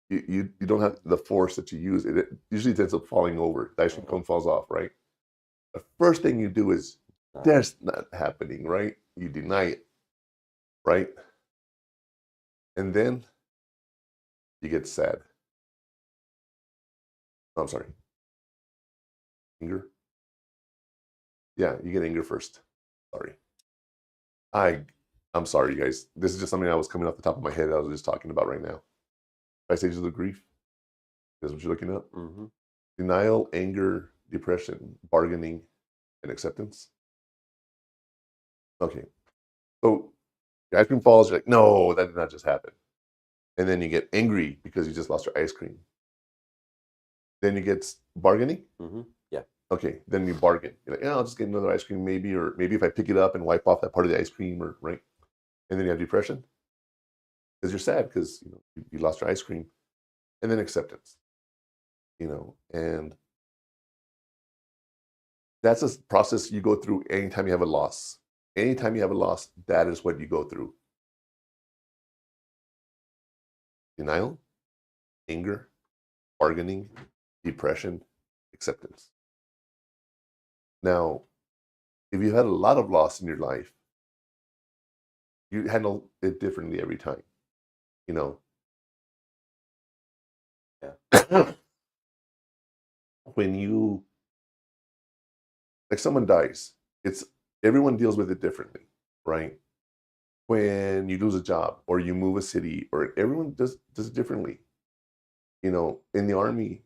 [SPEAKER 3] you don't have the force that you use. It usually ends up falling over. The ice cream cone falls off, right? The first thing you do is, that's not happening, right? You deny it, right? And then you get sad. Oh, I'm sorry. Anger? Yeah, you get anger first. Sorry. I'm sorry, you guys. This is just something that was coming off the top of my head that I was just talking about right now. 5 stages of grief. That's what you're looking up?
[SPEAKER 4] Mm-hmm.
[SPEAKER 3] Denial, anger, depression, bargaining, and acceptance. Okay. So the ice cream falls, you're like, no, that did not just happen. And then you get angry because you just lost your ice cream. Then you get bargaining.
[SPEAKER 4] Mm-hmm. Yeah.
[SPEAKER 3] Okay. Then you bargain. You're like, yeah, I'll just get another ice cream maybe, or maybe if I pick it up and wipe off that part of the ice cream, or right. And then you have depression because you're sad because you lost your ice cream. And then acceptance. And that's a process you go through anytime you have a loss. Anytime you have a loss, that is what you go through. Denial, anger, bargaining, depression, acceptance. Now, if you had a lot of loss in your life, you handle it differently every time. You know,
[SPEAKER 4] Yeah.
[SPEAKER 3] when you, like, someone dies, it's everyone deals with it differently, right? When you lose a job or you move a city, or everyone does it differently. You know, in the army,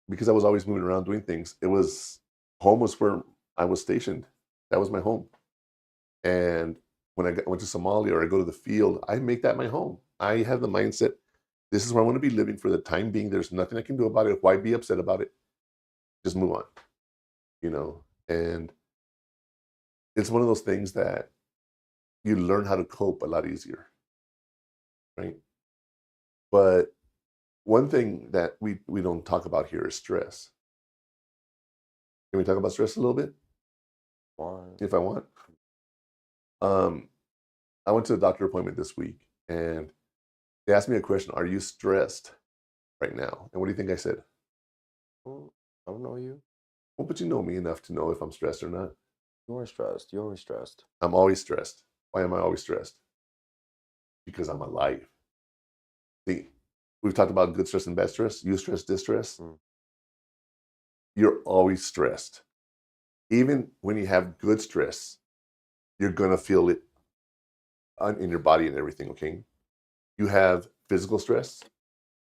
[SPEAKER 3] because I was always moving around doing things, it was home was where I was stationed. That was my home. And when I went to Somalia or I go to the field, I make that my home. I have the mindset, this is where I want to be living for the time being. There's nothing I can do about it. Why be upset about it? Just move on, you know? And it's one of those things that you learn how to cope a lot easier, right? But one thing that we don't talk about here is stress. Can we talk about stress a little bit?
[SPEAKER 4] Why?
[SPEAKER 3] If I want. I went to a doctor appointment this week, and they asked me a question: are you stressed right now? And what do you think I said?
[SPEAKER 4] Well, I don't know you.
[SPEAKER 3] Well, but you know me enough to know if I'm stressed or not.
[SPEAKER 4] You are stressed. You're always stressed.
[SPEAKER 3] I'm always stressed. Why am I always stressed? Because I'm alive. See, we've talked about good stress and bad stress, eustress, distress. You're always stressed. Even when you have good stress, you're going to feel it in your body and everything, okay? You have physical stress,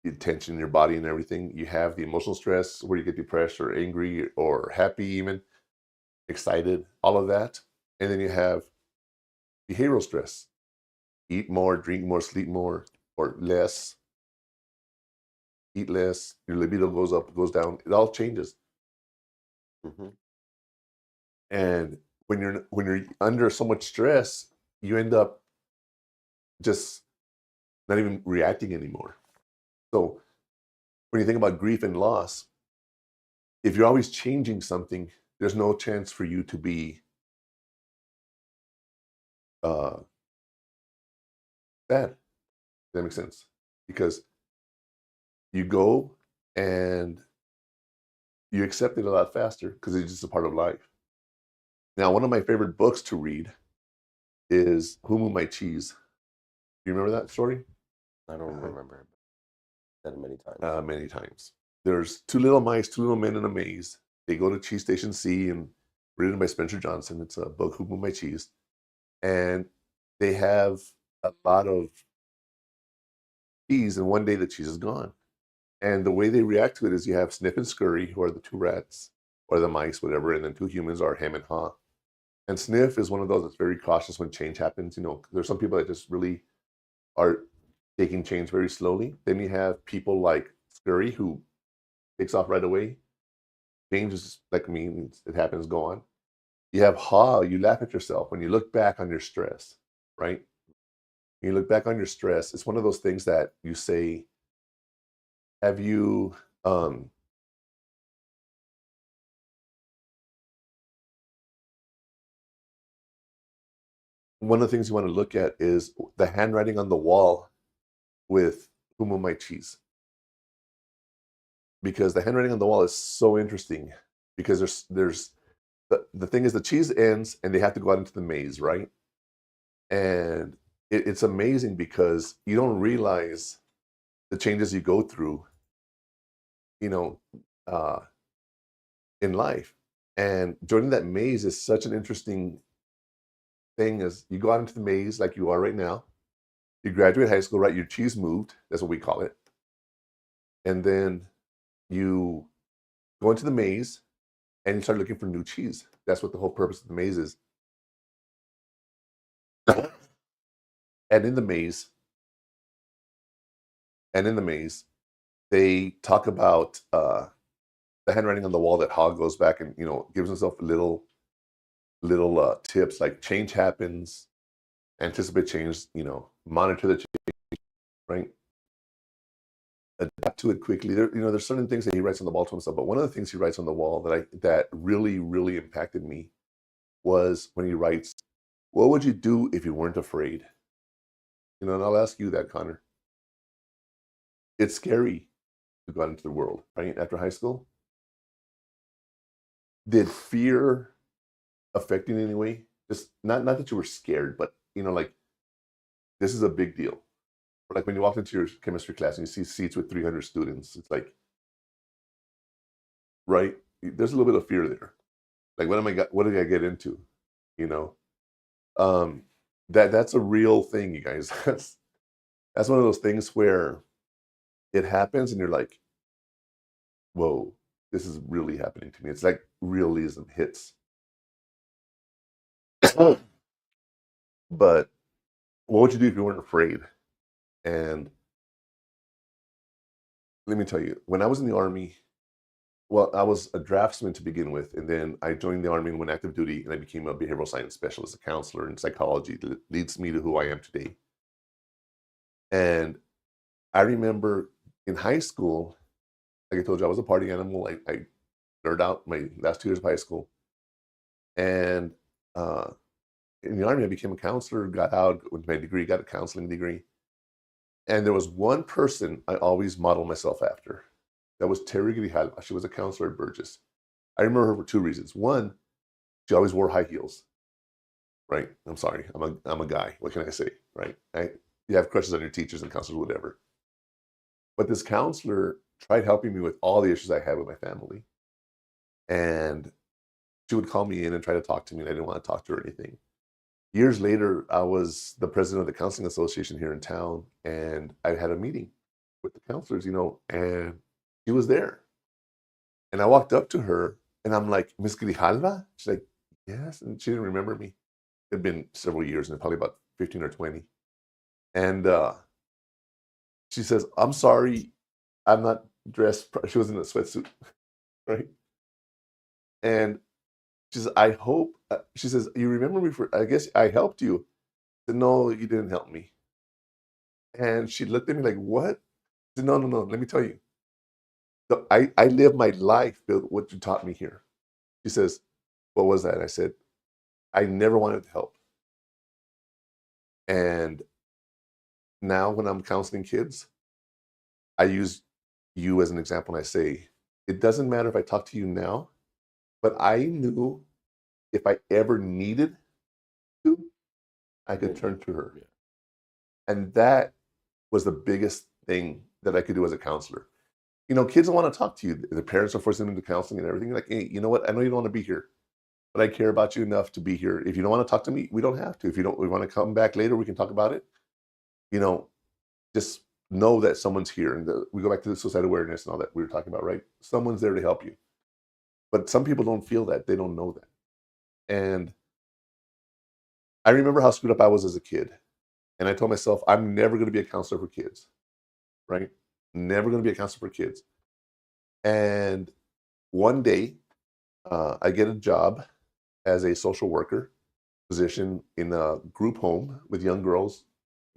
[SPEAKER 3] the tension in your body and everything. You have the emotional stress where you get depressed or angry or happy, even excited, all of that. And then you have behavioral stress. Eat more, drink more, sleep more, or less. Eat less. Your libido goes up, goes down. It all changes.
[SPEAKER 4] Mm-hmm.
[SPEAKER 3] And when you're under so much stress, you end up just not even reacting anymore. So when you think about grief and loss, if you're always changing something, there's no chance for you to be sad. Does that make sense? Because you go and you accept it a lot faster because it's just a part of life. Now, one of my favorite books to read is Who Moved My Cheese? Do you remember that story?
[SPEAKER 4] I don't remember. Said it many times.
[SPEAKER 3] Many times. There's two little mice, two little men in a maze. They go to Cheese Station C, and written by Spencer Johnson. It's a book, Who Moved My Cheese? And they have a lot of cheese, and one day the cheese is gone. And the way they react to it is you have Sniff and Scurry, who are the two rats, or the mice, whatever, and then two humans are Ham and Haw. And Sniff is one of those that's very cautious when change happens. You know, there's some people that just really are taking change very slowly. Then you have people like Scurry, who takes off right away. Change is like means it happens, go on. You have Haw, you laugh at yourself when you look back on your stress, right? When you look back on your stress, it's one of those things that you say, have you one of the things you want to look at is the handwriting on the wall with Who Moved My Cheese. Because the handwriting on the wall is so interesting, because there's the thing is, the cheese ends and they have to go out into the maze, right? And it's amazing because you don't realize the changes you go through, you know, in life. And joining that maze is such an interesting thing. As you go out into the maze like you are right now, you graduate high school, right? Your cheese moved, that's what we call it. And then you go into the maze and you start looking for new cheese. That's what the whole purpose of the maze is. And in the maze, they talk about the handwriting on the wall, that Haw goes back and, you know, gives himself little tips like change happens, anticipate change, you know, monitor the change, right? Adapt to it quickly. There's certain things that he writes on the wall to himself, but one of the things he writes on the wall that really, really impacted me was when he writes, "What would you do if you weren't afraid?" You know, and I'll ask you that, Connor. It's scary to go out into the world, right? After high school. Did fear affect you in any way? Just not that you were scared, but like this is a big deal. Like when you walk into your chemistry class and you see seats with 300 students, it's like, right? There's a little bit of fear there. Like, what did I get into? That's a real thing, you guys. That's one of those things where it happens and you're like, whoa, this is really happening to me. It's like realism hits. But what would you do if you weren't afraid? And let me tell you, when I was in the Army, well, I was a draftsman to begin with, and then I joined the Army and went active duty, and I became a behavioral science specialist, a counselor in psychology that leads me to who I am today. And I remember in high school, like I told you, I was a party animal. I nerded out my last 2 years of high school. And in the Army, I became a counselor, got out with my degree, got a counseling degree. And there was one person I always modeled myself after. That was Terry Grijalva. She was a counselor at Burgess. I remember her for 2 reasons. One, she always wore high heels. Right? I'm sorry. I'm a guy. What can I say? Right? You have crushes on your teachers and counselors, whatever. But this counselor tried helping me with all the issues I had with my family. And she would call me in and try to talk to me, and I didn't want to talk to her or anything. Years later, I was the president of the counseling association here in town, and I had a meeting with the counselors, and she was there. And I walked up to her, and I'm like, Miss Grijalva? She's like, yes. And she didn't remember me. It had been several years, and probably about 15 or 20. And she says, I'm sorry, I'm not dressed. She was in a sweatsuit, right? And she says, I hope, she says, you remember me I guess I helped you. I said, no, you didn't help me. And she looked at me like, what? I said, no, let me tell you. So I live my life, Bill, what you taught me here. She says, what was that? I said, I never wanted to help. And now when I'm counseling kids, I use you as an example, and I say, it doesn't matter if I talk to you now, but I knew if I ever needed to, I could turn to her. And that was the biggest thing that I could do as a counselor. Kids don't want to talk to you. Their parents are forcing them into counseling and everything. You're like, hey, you know what? I know you don't want to be here, but I care about you enough to be here. If you don't want to talk to me, we don't have to. If we want to come back later, we can talk about it. Just know that someone's here. And we go back to the suicide awareness and all that we were talking about, right? Someone's there to help you. But some people don't feel that. They don't know that. And I remember how screwed up I was as a kid. And I told myself, I'm never going to be a counselor for kids, right? Never going to be a counselor for kids. And one day, I get a job as a social worker position in a group home with young girls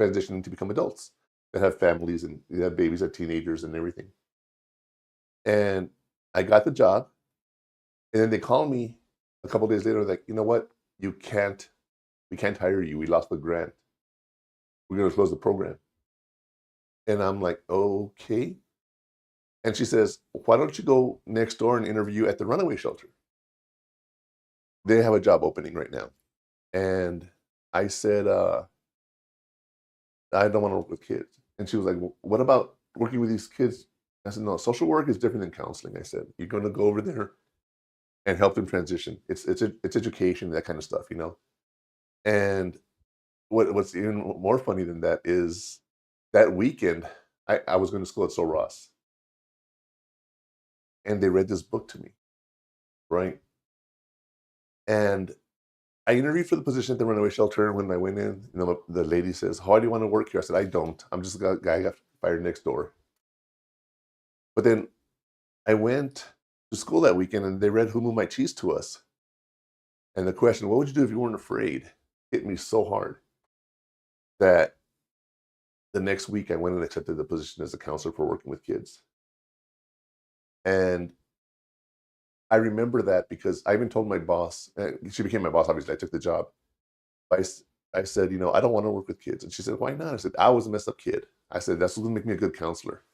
[SPEAKER 3] transitioning to become adults that have families and they have babies, have teenagers and everything. And I got the job. And then they called me a couple of days later, like, you know what? We can't hire you. We lost the grant. We're going to close the program. And I'm like, okay. And she says, why don't you go next door and interview at the runaway shelter? They have a job opening right now. And I said, I don't want to work with kids. And she was like, well, what about working with these kids? I said, no, social work is different than counseling. I said, you're going to go over there and help them transition. It's education, that kind of stuff, And what's even more funny than that is that weekend, I was going to school at Sul Ross. And they read this book to me, right? And I interviewed for the position at the runaway shelter. When I went in, the lady says, how do you want to work here? I said, I don't. I'm just a guy who got fired next door. But then I went to school that weekend and they read Who Moved My Cheese to us. And the question, what would you do if you weren't afraid, hit me so hard that the next week I went and accepted the position as a counselor for working with kids. And I remember that because I even told my boss, she became my boss, obviously, I took the job. I said, I don't want to work with kids. And she said, why not? I said, I was a messed up kid. I said, that's what's going to make me a good counselor.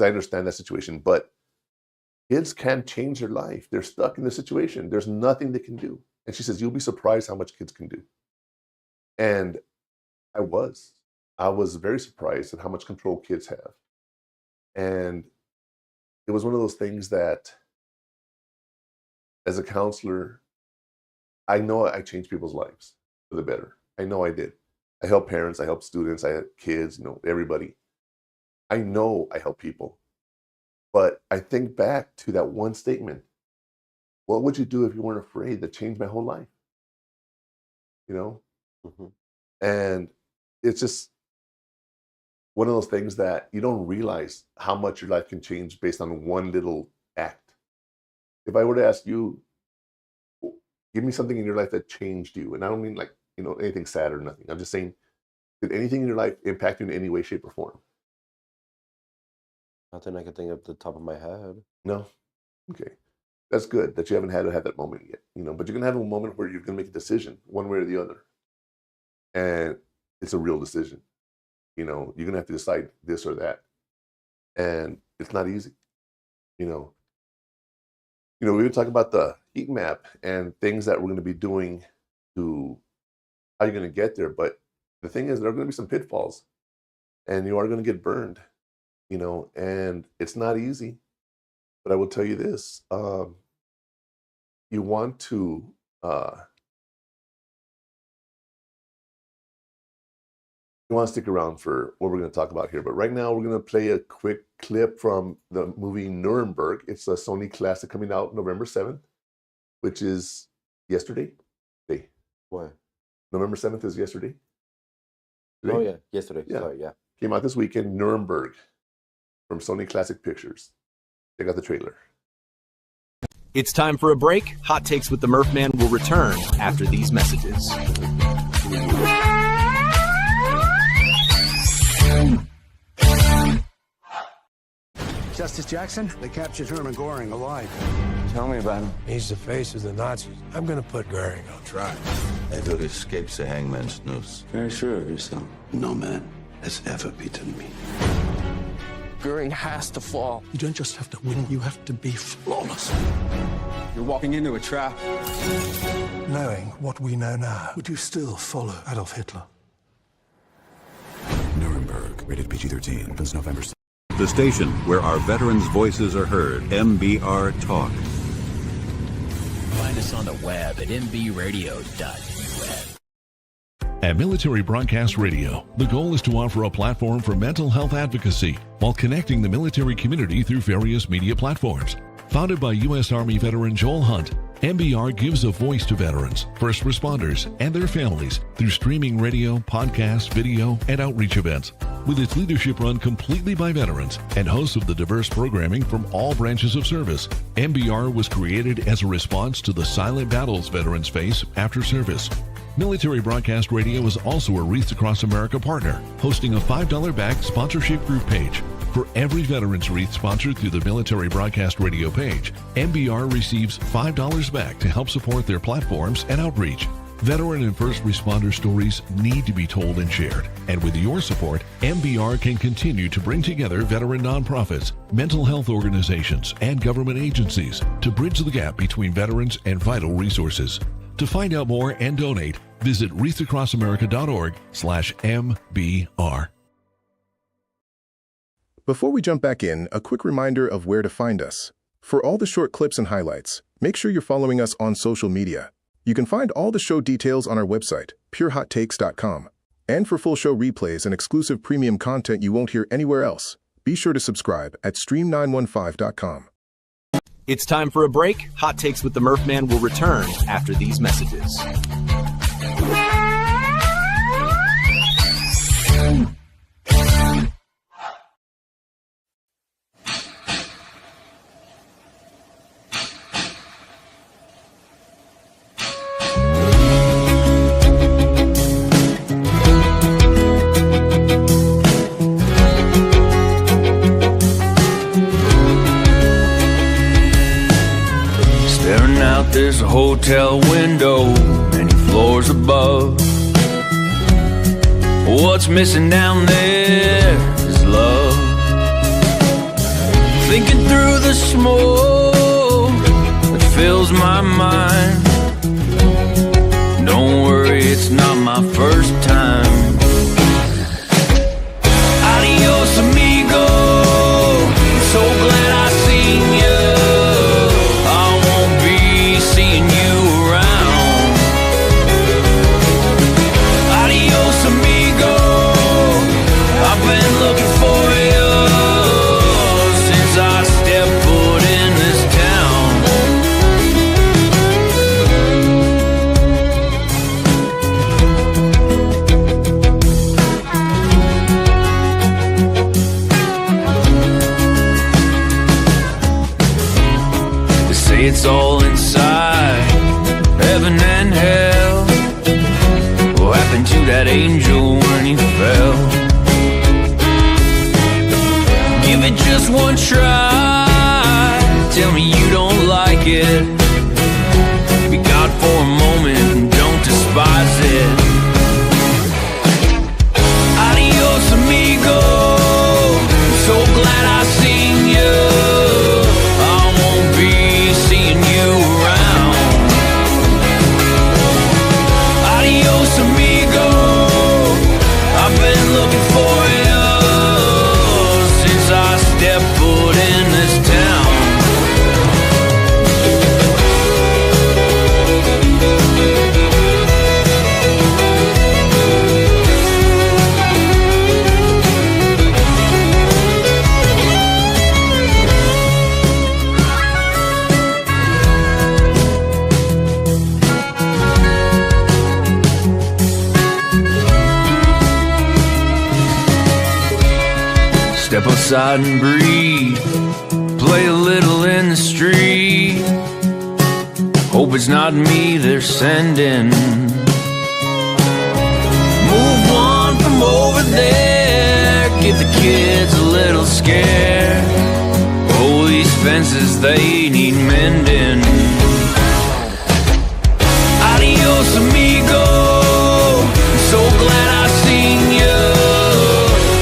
[SPEAKER 3] because I understand that situation. But kids can't change their life. They're stuck in the situation. There's nothing they can do. And she says, you'll be surprised how much kids can do. And I was very surprised at how much control kids have. And it was one of those things that, as a counselor, I know I changed people's lives for the better. I know I did. I help parents, I help students, I help kids, everybody. I know I help people. But I think back to that one statement. What would you do if you weren't afraid? That changed my whole life.
[SPEAKER 4] Mm-hmm.
[SPEAKER 3] And it's just one of those things that you don't realize how much your life can change based on one little act. If I were to ask you, give me something in your life that changed you, and I don't mean like, anything sad or nothing. I'm just saying, did anything in your life impact you in any way, shape, or form?
[SPEAKER 4] Nothing I can think of the top of my head.
[SPEAKER 3] No? Okay. That's good that you haven't had to have that moment yet, but you're going to have a moment where you're going to make a decision one way or the other. And it's a real decision. You're going to have to decide this or that. And it's not easy. We were talking about the heat map and things that we're going to be doing to how you're going to get there. But the thing is, there are going to be some pitfalls and you are going to get burned, and it's not easy. But I will tell you this, you want to stick around for what we're going to talk about here. But right now, we're going to play a quick clip from the movie Nuremberg. It's a Sony classic coming out November 7th, which is yesterday.
[SPEAKER 4] What?
[SPEAKER 3] November 7th is yesterday.
[SPEAKER 4] Today? Oh, yeah, yesterday.
[SPEAKER 3] Yeah.
[SPEAKER 4] Sorry, yeah.
[SPEAKER 3] Came out this weekend, Nuremberg, from Sony Classic Pictures. Check out the trailer.
[SPEAKER 8] It's time for a break. Hot Takes with the Murph Man will return after these messages.
[SPEAKER 12] Justice Jackson, they captured Hermann Goring alive.
[SPEAKER 13] Tell me about him.
[SPEAKER 12] He's the face of the Nazis. I'm gonna put Goring on trial.
[SPEAKER 13] Edward escapes the hangman's noose. Very sure of yourself.
[SPEAKER 12] No man has ever beaten me.
[SPEAKER 13] Goring has to fall.
[SPEAKER 12] You don't just have to win, you have to be flawless.
[SPEAKER 13] You're walking into a trap.
[SPEAKER 12] Knowing what we know now, would you still follow Adolf Hitler?
[SPEAKER 14] Nuremberg, rated PG-13, opens November 6th.
[SPEAKER 15] The station where our veterans' voices are heard. MBR Talk.
[SPEAKER 16] Find us on the web at mbradio.us.
[SPEAKER 17] At Military Broadcast Radio, the goal is to offer a platform for mental health advocacy while connecting the military community through various media platforms. Founded by U.S. Army veteran Joel Hunt, MBR gives a voice to veterans, first responders, and their families through streaming radio, podcasts, video, and outreach events. With its leadership run completely by veterans and hosts of the diverse programming from all branches of service, MBR was created as a response to the silent battles veterans face after service. Military Broadcast Radio is also a Wreaths Across America partner, hosting a $5 back sponsorship group page. For every veteran's wreath sponsored through the Military Broadcast Radio page, MBR receives $5 back to help support their platforms and outreach. Veteran and first responder stories need to be told and shared. And with your support, MBR can continue to bring together veteran nonprofits, mental health organizations, and government agencies to bridge the gap between veterans and vital resources. To find out more and donate, visit wreathsacrossamerica.org/MBR.
[SPEAKER 7] Before we jump back in, a quick reminder of where to find us. For all the short clips and highlights, make sure you're following us on social media. You can find all the show details on our website, purehottakes.com. And for full show replays and exclusive premium content you won't hear anywhere else, be sure to subscribe at stream915.com.
[SPEAKER 8] It's time for a break. Hot Takes with the Murph Man will return after these messages.
[SPEAKER 18] There's a hotel window, many floors above. What's missing down there is love. thinking through the smoke that fills my mind. Don't worry, it's not my first time. Adios, amigo. I'm so glad I seen you. I won't be seeing you around. Adios, amigo. I've been looking for you since I stepped foot in this town. They say it's all inside, heaven and hell. What happened to that angel when he fell? Give it just one try. Tell me you don't like it. Be God for a moment and don't despise it. Adios, amigo. I'm so glad I seen you. I won't be seeing you around. Adios, amigo. I've been looking for you since I stepped foot in this town. Step outside and breathe. Play a little in the street. Hope it's not me they're sending. Move on from over there. Give the kids a little scare. Oh, these fences, they need mending. Adios, amigo. I'm so glad I seen you.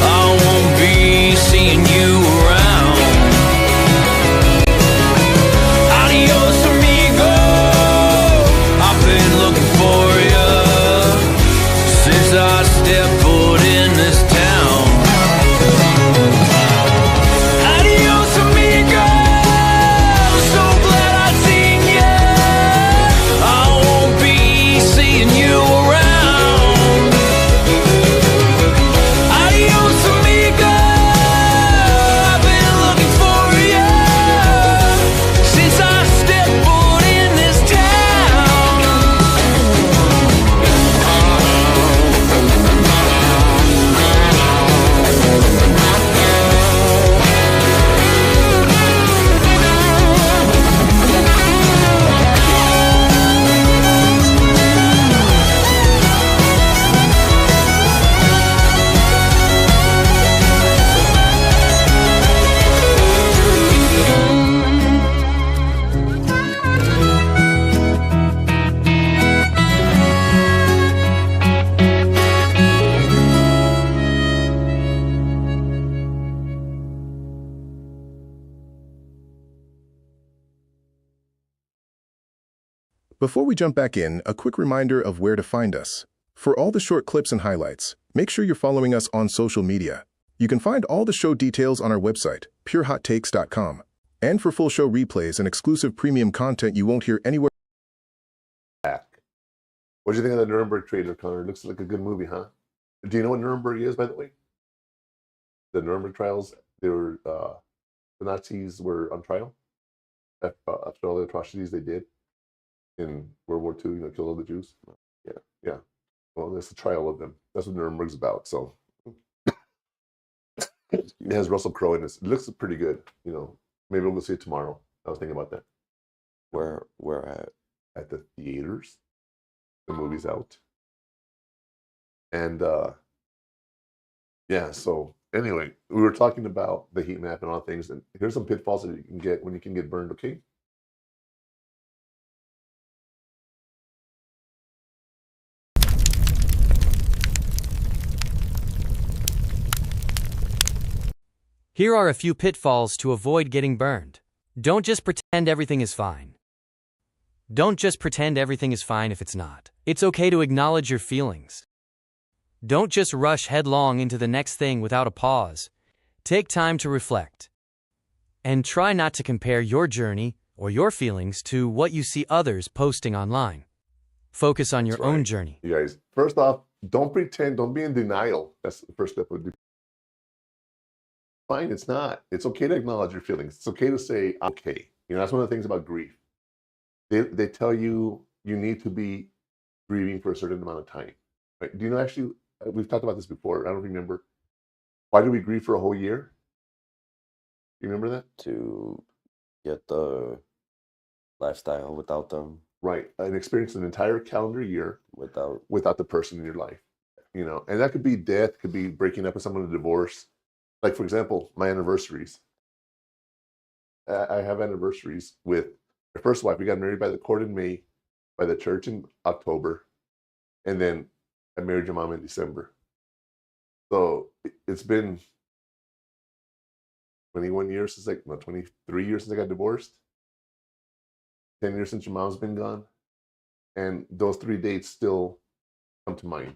[SPEAKER 18] I won't be seeing you around. Adios, amigo. I've been looking for you since I stepped foot in this town. Adios, amigo. I'm so glad I seen you. I won't be seeing you around. Adios, amigo. I've been looking for you since I stepped foot in this town.
[SPEAKER 7] Before we jump back in, a quick reminder of where to find us. For all the short clips and highlights, make sure you're following us on social media. You can find all the show details on our website, purehottakes.com. And for full show replays and exclusive premium content you won't hear anywhere.
[SPEAKER 3] What do you think of the Nuremberg trailer, Connor? Looks like a good movie, huh? Do you know what Nuremberg is, by the way? The Nuremberg trials, they were, the Nazis were on trial after all the atrocities they did in World War II, killed all the Jews. Yeah. Well, that's the trial of them. That's what Nuremberg's about. So it has Russell Crowe in it. It looks pretty good. Maybe we'll go see it tomorrow. I was thinking about that.
[SPEAKER 4] Where at?
[SPEAKER 3] At the theaters. The movie's out. And so anyway, we were talking about the heat map and all things, and here's some pitfalls that you can get when you can get burned, okay?
[SPEAKER 19] Here are a few pitfalls to avoid getting burned. Don't just pretend everything is fine. Don't just pretend everything is fine if it's not. It's okay to acknowledge your feelings. Don't just rush headlong into the next thing without a pause. Take time to reflect. And try not to compare your journey or your feelings to what you see others posting online. Focus on your own journey.
[SPEAKER 3] You guys, first off, don't pretend, don't be in denial. That's the first step. Fine, it's not. It's okay to acknowledge your feelings. It's okay to say, I'm okay. You know, that's one of the things about grief. They tell you you need to be grieving for a certain amount of time. Right? Do you know, actually, we've talked about this before. I don't remember. Why do we grieve for a whole year? You remember that?
[SPEAKER 4] To get the lifestyle without them.
[SPEAKER 3] Right. And experience an entire calendar year without the person in your life. You know, and that could be death, could be breaking up with someone, a divorce. Like, for example, my anniversaries. I have anniversaries with my first wife. We got married by the court in May, by the church in October, and then I married your mom in December. So it's been 21 years since 23 years since I got divorced. 10 years since your mom's been gone. And those 3 dates still come to mind.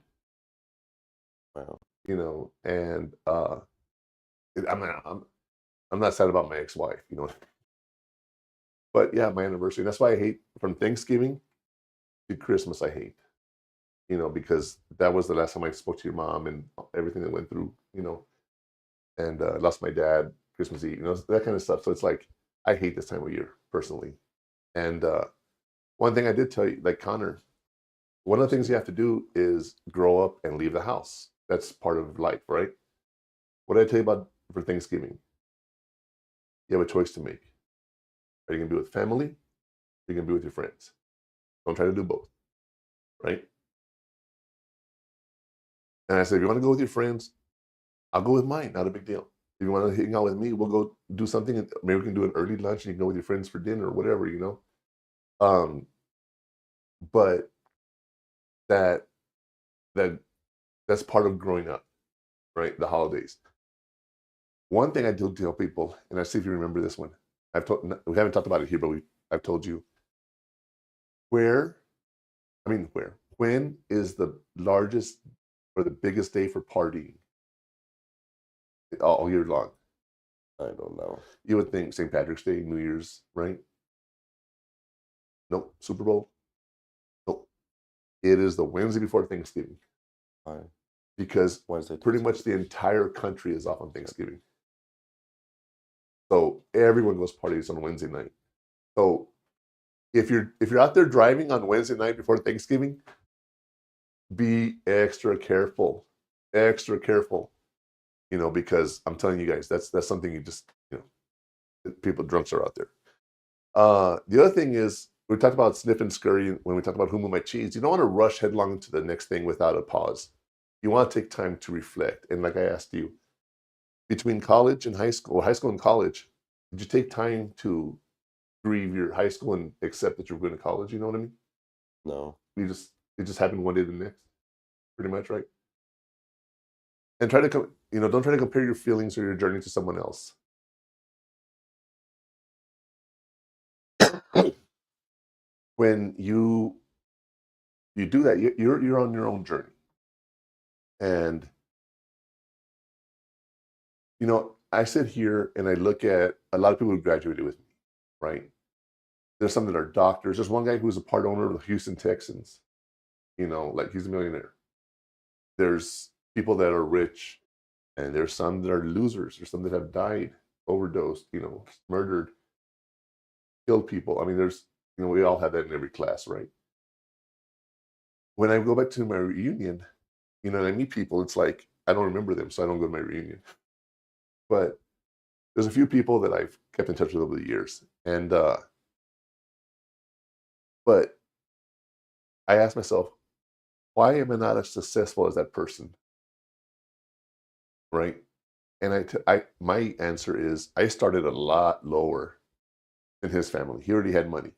[SPEAKER 4] Wow.
[SPEAKER 3] You know, and I'm not sad about my ex-wife, you know. But yeah, my anniversary. That's why I hate, from Thanksgiving to Christmas, I hate. You know, because that was the last time I spoke to your mom and everything that went through, you know. And lost my dad Christmas Eve, you know, that kind of stuff. So it's like, I hate this time of year, personally. And one thing I did tell you, like Connor, one of the things you have to do is grow up and leave the house. That's part of life, right? What did I tell you about for Thanksgiving? You have a choice to make. Are you going to be with family? Or are you going to be with your friends? Don't try to do both, right? And I said, if you want to go with your friends, I'll go with mine. Not a big deal. If you want to hang out with me, we'll go do something. And maybe we can do an early lunch and you can go with your friends for dinner or whatever, you know? But that's part of growing up, right? The holidays. One thing I do tell people, and I see if you remember this one. We haven't talked about it here, but I've told you. When is the largest or the biggest day for partying all year long?
[SPEAKER 4] I don't know.
[SPEAKER 3] You would think St. Patrick's Day, New Year's, right? Nope. Super Bowl? Nope. It is the Wednesday before Thanksgiving.
[SPEAKER 4] All right.
[SPEAKER 3] Because pretty much the entire country is off on Thanksgiving. So everyone goes parties on Wednesday night. So if you're out there driving on Wednesday night before Thanksgiving, be extra careful. Extra careful. You know, because I'm telling you guys, that's something you just, you know, people, drunks are out there. The other thing is, we talked about sniff and scurry when we talked about who moved my cheese. You don't want to rush headlong into the next thing without a pause. You want to take time to reflect. And like I asked you, between college and high school, or high school and college, did you take time to grieve your high school and accept that you're going to college? You know what I mean?
[SPEAKER 4] No.
[SPEAKER 3] It just happened one day to the next, pretty much, right? And try to, don't try to compare your feelings or your journey to someone else. When you do that, you're on your own journey. And, you know, I sit here and I look at a lot of people who graduated with me, right? There's some that are doctors. There's one guy who's a part owner of the Houston Texans. You know, like he's a millionaire. There's people that are rich, and there's some that are losers. There's some that have died, overdosed, you know, murdered, killed people. I mean, we all have that in every class, right? When I go back to my reunion, you know, and I meet people, it's like, I don't remember them, so I don't go to my reunion. But there's a few people that I've kept in touch with over the years. And, but I ask myself, why am I not as successful as that person? Right? And my answer is, I started a lot lower than his family. He already had money.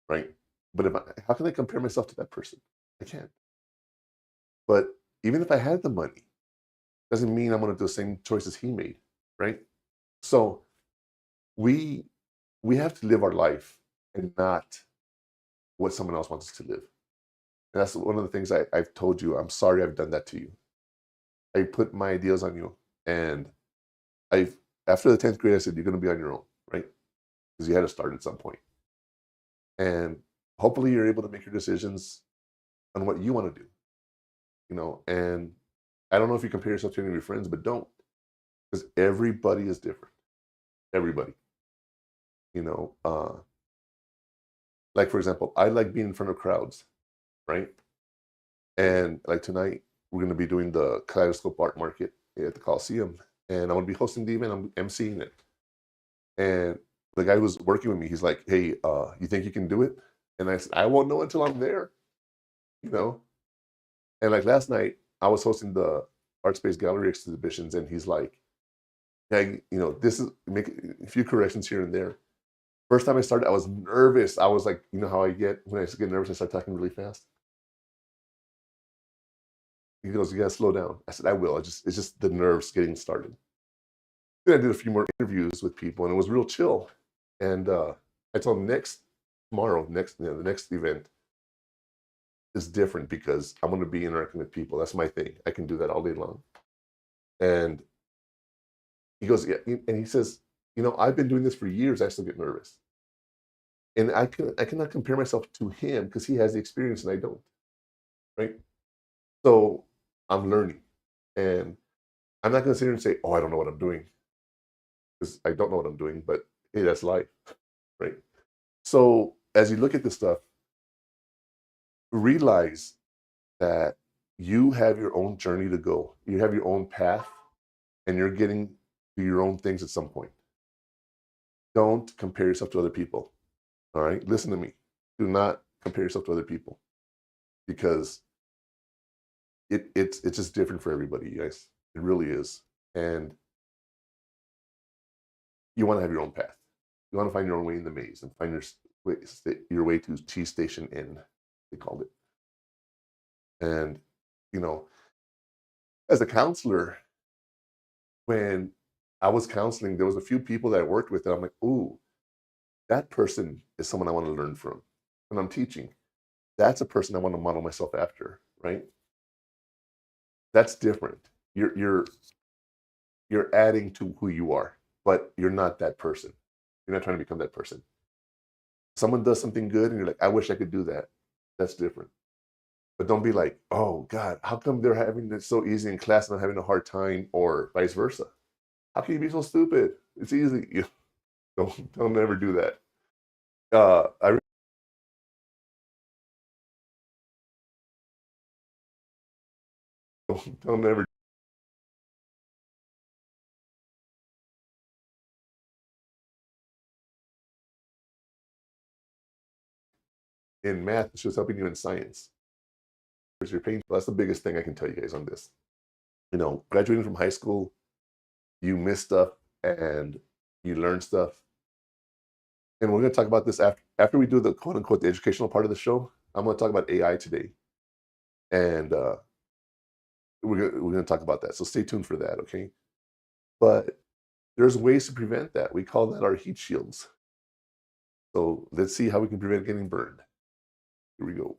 [SPEAKER 3] Right? But how can I compare myself to that person? I can't. But even if I had the money, doesn't mean I'm going to do the same choices he made, right? So we have to live our life and not what someone else wants us to live. And that's one of the things I've told you. I'm sorry I've done that to you. I put my ideas on you, and after the 10th grade, I said, you're going to be on your own, right? Because you had to start at some point. And hopefully you're able to make your decisions on what you want to do, you know. And I don't know if you compare yourself to any of your friends, but don't, because everybody is different. Everybody, you know. Like, for example, I like being in front of crowds, right? And like tonight, we're going to be doing the Kaleidoscope Art Market at the Coliseum, and I'm going to be hosting the event. I'm emceeing it. And the guy who was working with me, he's like, hey, you think you can do it? And I said, I won't know until I'm there, you know? And like last night, I was hosting the Art Space Gallery exhibitions, and he's like, yeah, you know, this is, make a few corrections here and there. First time I started, I was nervous. I was like, you know how I get when I get nervous, I start talking really fast. He goes, you gotta slow down. I said, I will. It's just the nerves getting started. Then I did a few more interviews with people, and it was real chill. And I told him tomorrow, the next event is different because I'm going to be interacting with people. That's my thing. I can do that all day long. And he goes, yeah, and he says, you know, I've been doing this for years. I still get nervous. And I cannot compare myself to him because he has the experience and I don't, right? So I'm learning. And I'm not going to sit here and say, oh, I don't know what I'm doing. Because I don't know what I'm doing, but hey, that's life, right? So as you look at this stuff, realize that you have your own journey to go. You have your own path, and you're getting to your own things at some point. Don't compare yourself to other people. All right? Listen to me. Do not compare yourself to other people, because it's just different for everybody, you guys. It really is. And you want to have your own path. You want to find your own way in the maze and find your way to T Station N, they called it. And, you know, as a counselor, when I was counseling, there was a few people that I worked with, and I'm like, ooh, that person is someone I want to learn from. When I'm teaching, that's a person I want to model myself after, right? That's different. You're adding to who you are, but you're not that person. You're not trying to become that person. Someone does something good, and you're like, I wish I could do that. That's different. But don't be like, oh God, how come they're having it so easy in class and I'm having a hard time, or vice versa? How can you be so stupid? It's easy. Don't ever do that. Don't ever. In math, it's just helping you in science. Your pain. That's the biggest thing I can tell you guys on this. You know, graduating from high school, you miss stuff and you learn stuff. And we're going to talk about this after we do the quote unquote the educational part of the show. I'm going to talk about AI today, and we're going to talk about that. So stay tuned for that, okay? But there's ways to prevent that. We call that our heat shields. So let's see how we can prevent getting burned. Here we go.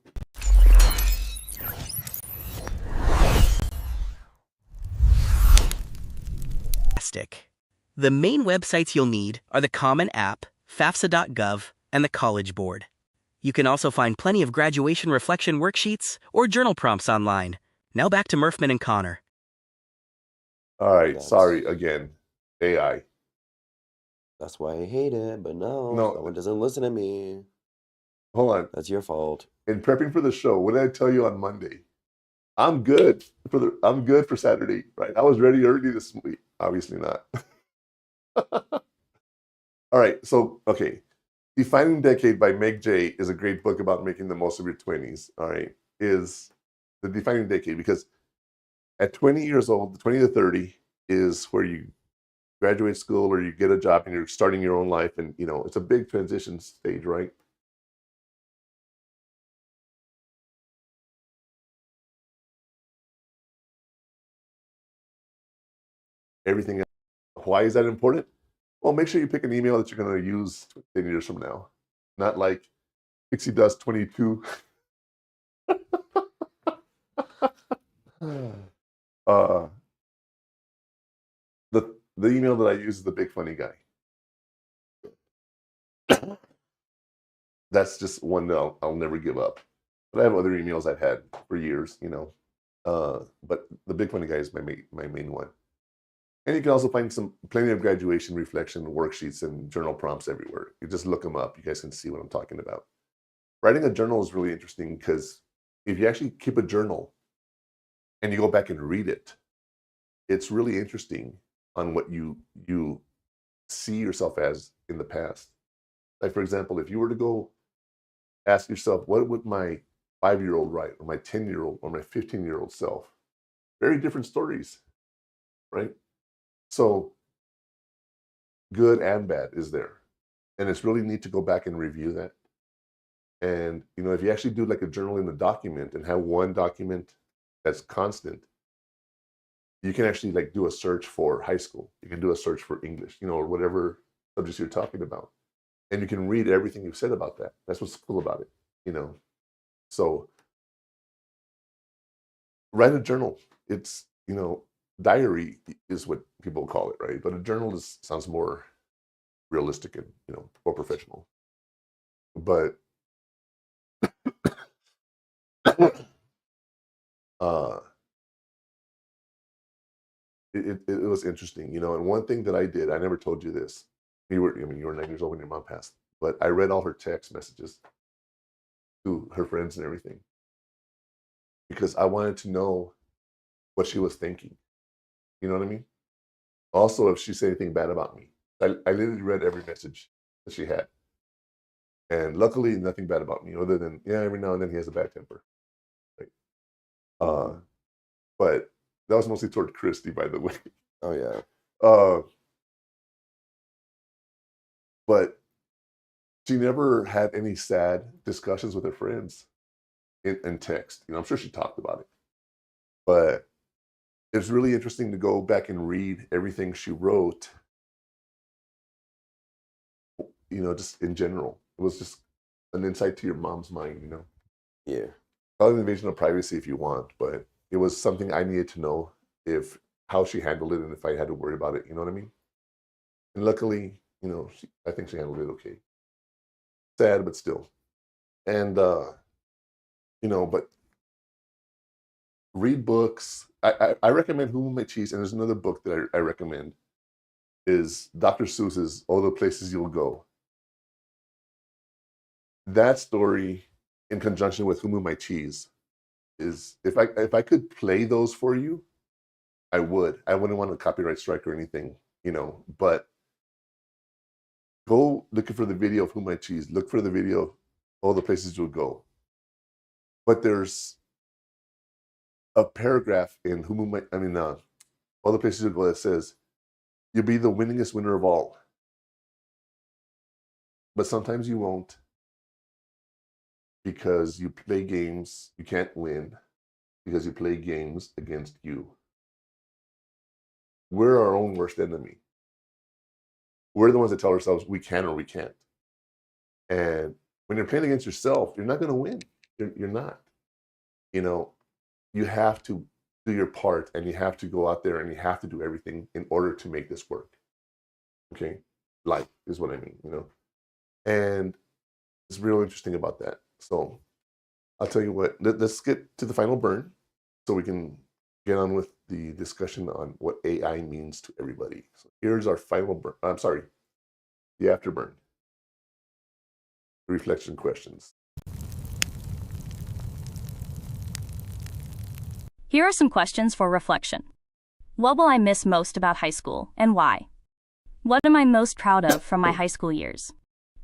[SPEAKER 2] The main websites you'll need are the Common App, FAFSA.gov, and the College Board. You can also find plenty of graduation reflection worksheets or journal prompts online. Now back to Murphman and Connor.
[SPEAKER 3] All right, sorry again, AI.
[SPEAKER 4] That's why I hate it, but no, someone doesn't listen to me.
[SPEAKER 3] Hold on.
[SPEAKER 4] That's your fault.
[SPEAKER 3] In prepping for the show, what did I tell you on Monday? I'm good for Saturday, right? I was ready early this week. Obviously not. All right, so, okay. Defining Decade by Meg Jay is a great book about making the most of your 20s, all right? Is the Defining Decade, because at 20 years old, 20 to 30 is where you graduate school or you get a job and you're starting your own life, and, you know, it's a big transition stage, right? everything else. Why is that important? Well, make sure you pick an email that you're going to use 10 years from now. Not like Pixie Dust 22. The email that I use is the Big Funny Guy. That's just one that I'll never give up. But I have other emails I've had for years, you know. But the Big Funny Guy is my main one. And you can also find plenty of graduation reflection worksheets and journal prompts everywhere. You just look them up. You guys can see what I'm talking about. Writing a journal is really interesting because if you actually keep a journal and you go back and read it, it's really interesting on what you see yourself as in the past. Like, for example, if you were to go ask yourself, what would my 5-year-old write, or my 10-year-old, or my 15-year-old self? Very different stories, right? So good and bad is there. And it's really neat to go back and review that. And, you know, if you actually do like a journal in the document and have one document that's constant, you can actually like do a search for high school. You can do a search for English, you know, or whatever subjects you're talking about. And you can read everything you've said about that. That's what's cool about it, you know. So write a journal. It's, you know, diary is what people call it, right? But a journal just sounds more realistic and, you know, more professional. But it was interesting, you know. And one thing that I did, I never told you this. You were 9 years old when your mom passed, but I read all her text messages to her friends and everything because I wanted to know what she was thinking. You know what I mean? Also, if she said anything bad about me, I literally read every message that she had. And luckily, nothing bad about me, other than, yeah, every now and then he has a bad temper. Right? But that was mostly toward Christy, by the way.
[SPEAKER 4] Oh, yeah.
[SPEAKER 3] But she never had any sad discussions with her friends in text. You know, I'm sure she talked about it. But it's really interesting to go back and read everything she wrote, you know, just in general. It was just an insight to your mom's mind, you know?
[SPEAKER 4] Yeah.
[SPEAKER 3] Call it an invasion of privacy if you want, but it was something I needed to know how she handled it and if I had to worry about it, you know what I mean? And luckily, you know, I think she handled it okay. Sad, but still. And, you know, but read books. I recommend Who Moved My Cheese, and there's another book that I recommend is Dr. Seuss's All the Places You'll Go. That story, in conjunction with Who Moved My Cheese, is if I could play those for you, I would. I wouldn't want a copyright strike or anything, you know. But go looking for the video of Who Moved My Cheese. Look for the video of All the Places You'll Go. But there's a paragraph in All the Places You'll Go that says, "You'll be the winningest winner of all. But sometimes you won't. Because you play games, you can't win because you play games against you. We're our own worst enemy. We're the ones that tell ourselves we can or we can't. And when you're playing against yourself, you're not going to win. You're not. You know, you have to do your part and you have to go out there and you have to do everything in order to make this work. Okay? Life is what I mean, you know. And it's real interesting about that. So I'll tell you what, let's get to the final burn so we can get on with the discussion on what AI means to everybody. So here's our final burn. I'm sorry, the afterburn. Reflection questions.
[SPEAKER 5] Here are some questions for reflection. What will I miss most about high school and why? What am I most proud of from my high school years?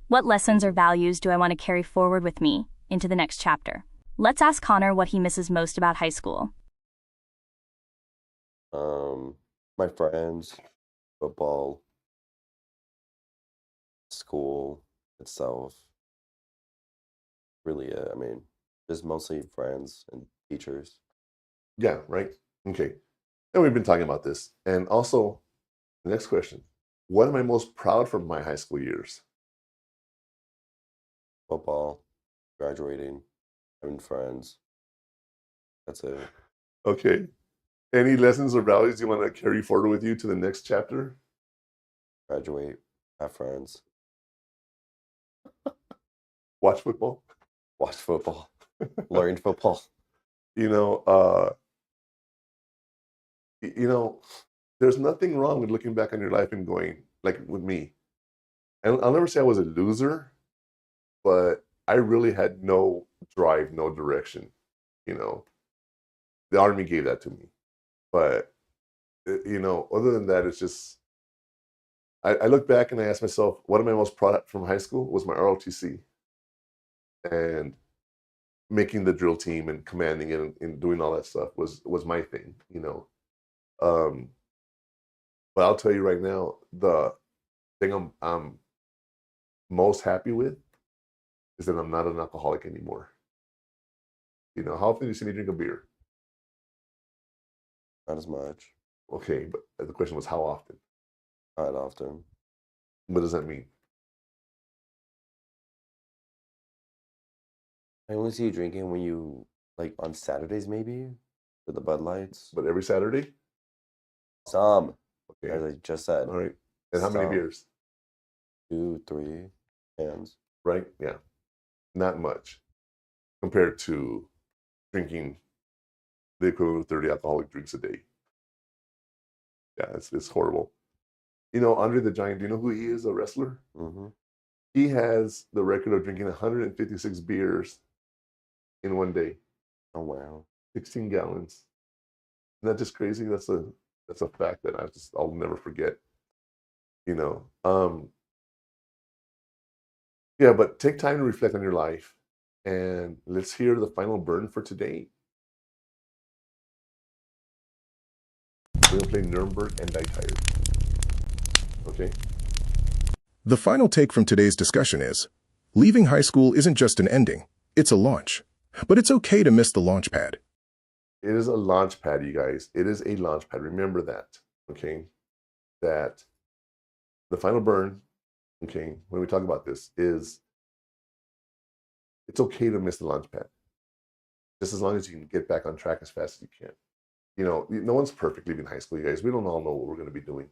[SPEAKER 5] What lessons or values do I want to carry forward with me into the next chapter? Let's ask Connor what he misses most about high school.
[SPEAKER 4] My friends, football, school itself. Really, I mean, just mostly friends and teachers.
[SPEAKER 3] Yeah, right. Okay. And we've been talking about this. And also, The next question. What am I most proud from my high school years?
[SPEAKER 4] Football, graduating, having friends. That's it.
[SPEAKER 3] Okay. Any lessons or values you want to carry forward with you to the next chapter?
[SPEAKER 4] Graduate, have friends.
[SPEAKER 3] Watch football.
[SPEAKER 4] Watch football. Learn football.
[SPEAKER 3] There's nothing wrong with looking back on your life and going, like with me. And I'll never say I was a loser, but I really had no drive, no direction. The Army gave that to me. But, other than that, it's just, I look back and I ask myself, what am I most proud of from high school? Was my ROTC. And making the drill team and commanding it and doing all that stuff was my thing, But I'll tell you right now, the thing I'm most happy with is that I'm not an alcoholic anymore. How often do you see me drink a beer?
[SPEAKER 4] Not as much.
[SPEAKER 3] Okay, but the question was how often?
[SPEAKER 4] Not often.
[SPEAKER 3] What does that mean?
[SPEAKER 4] I only see you drinking when you, like, on Saturdays maybe, with the Bud Lights.
[SPEAKER 3] But every Saturday?
[SPEAKER 4] Some.
[SPEAKER 3] Okay.
[SPEAKER 4] As I just said.
[SPEAKER 3] All right. And how many beers?
[SPEAKER 4] 2, 3 cans.
[SPEAKER 3] Right? Yeah. Not much compared to drinking the equivalent of 30 alcoholic drinks a day. Yeah, it's horrible. Andre the Giant, do you know who he is, a wrestler?
[SPEAKER 4] Mm-hmm.
[SPEAKER 3] He has the record of drinking 156 beers in one day.
[SPEAKER 4] Oh, wow.
[SPEAKER 3] 16 gallons. Isn't that just crazy? That's a fact that I'll never forget. Yeah, but take time to reflect on your life. And let's hear the final burn for today. We're going to play Nuremberg and Die Tired. Okay?
[SPEAKER 7] The final take from today's discussion is, leaving high school isn't just an ending, it's a launch. But it's okay to miss the launch pad.
[SPEAKER 3] It is a launch pad, you guys. It is a launch pad. Remember that, okay? That the final burn, okay, when we talk about this, is it's okay to miss the launch pad. Just as long as you can get back on track as fast as you can. No one's perfect leaving high school, you guys. We don't all know what we're going to be doing.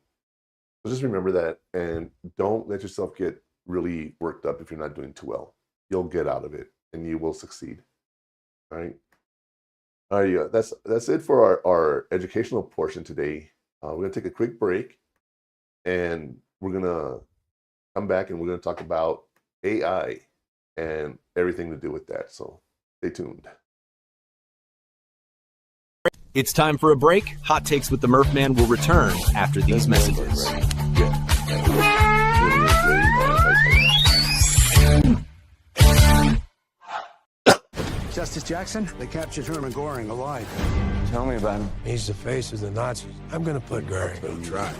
[SPEAKER 3] So just remember that, and don't let yourself get really worked up if you're not doing too well. You'll get out of it, and you will succeed. All right? All right, yeah, that's it for our educational portion today. We're going to take a quick break, and we're going to come back, and we're going to talk about AI and everything to do with that. So stay tuned.
[SPEAKER 8] It's time for a break. Hot Takes with the Murph Man will return after these messages.
[SPEAKER 12] Justice Jackson, they captured Hermann Goring alive.
[SPEAKER 13] Tell me about him.
[SPEAKER 12] He's the face of the Nazis. I'm gonna put Goring on trial.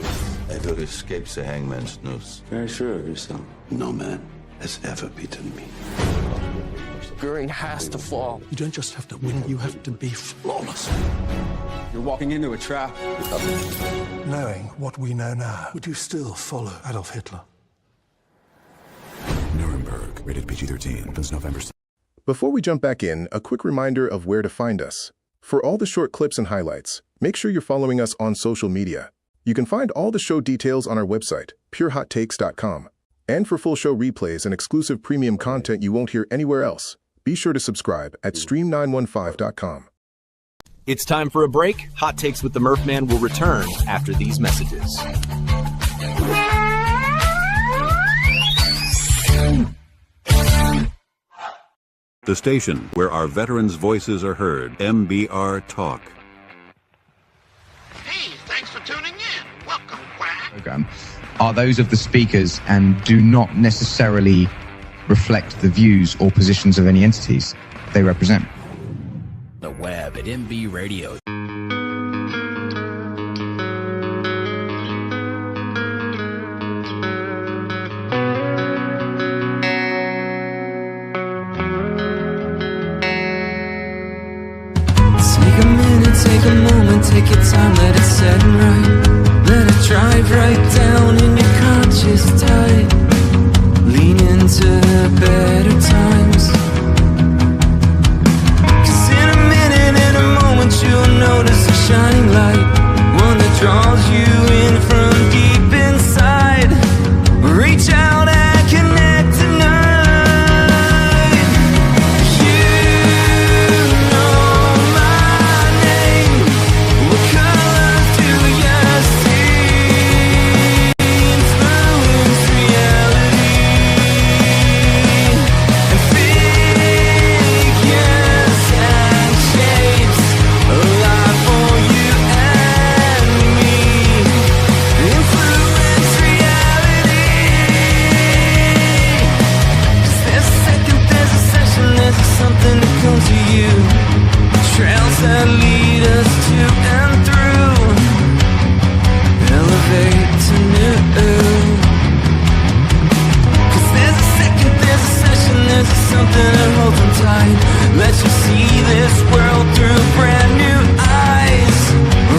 [SPEAKER 13] Edward escapes the hangman's noose. Very sure of yourself.
[SPEAKER 12] No man has ever beaten me.
[SPEAKER 10] Goering has to fall.
[SPEAKER 12] You don't just have to win, you have to be flawless.
[SPEAKER 10] You're walking into a trap.
[SPEAKER 12] Knowing what we know now, would you still follow Adolf Hitler?
[SPEAKER 14] Nuremberg, rated PG-13, since November 6th.
[SPEAKER 7] Before we jump back in, a quick reminder of where to find us. For all the short clips and highlights, make sure you're following us on social media. You can find all the show details on our website, purehottakes.com. And for full show replays and exclusive premium content you won't hear anywhere else, be sure to subscribe at stream915.com.
[SPEAKER 8] It's time for a break. Hot Takes with the Murph Man will return after these messages.
[SPEAKER 15] The station where our veterans' voices are heard, MBR Talk.
[SPEAKER 20] Hey, thanks for tuning in. Welcome, Quack.
[SPEAKER 21] Program are those of the speakers and do not necessarily reflect the views or positions of any entities they represent.
[SPEAKER 16] The web at MB Radio.
[SPEAKER 10] Take a minute, take a moment, take your time, let it set right. Let it drive right down in your conscious tide. Lean into the better times. 'Cause in a minute, in a moment, you'll notice a shining light, one that draws you in from deep inside. Reach out and connect tonight. You know my name. What colors do you see? Influence reality. And figures and shapes, alive for you and me. Influence reality. 'Cause there's a second, there's a session, there's something that comes to you. Trails that lead us to and through. Elevate to new. 'Cause there's a second, there's a session, there's something that holds them tight. Let you see this world through brand new eyes.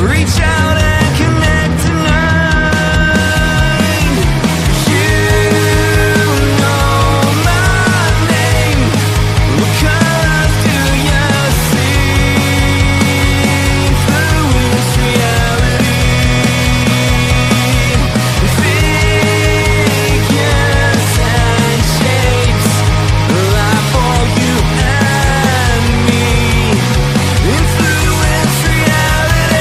[SPEAKER 10] Reach out and connect tonight. You know my name. What colors do you see? Influence reality. Figures and shapes, alive for you and me. Influence reality.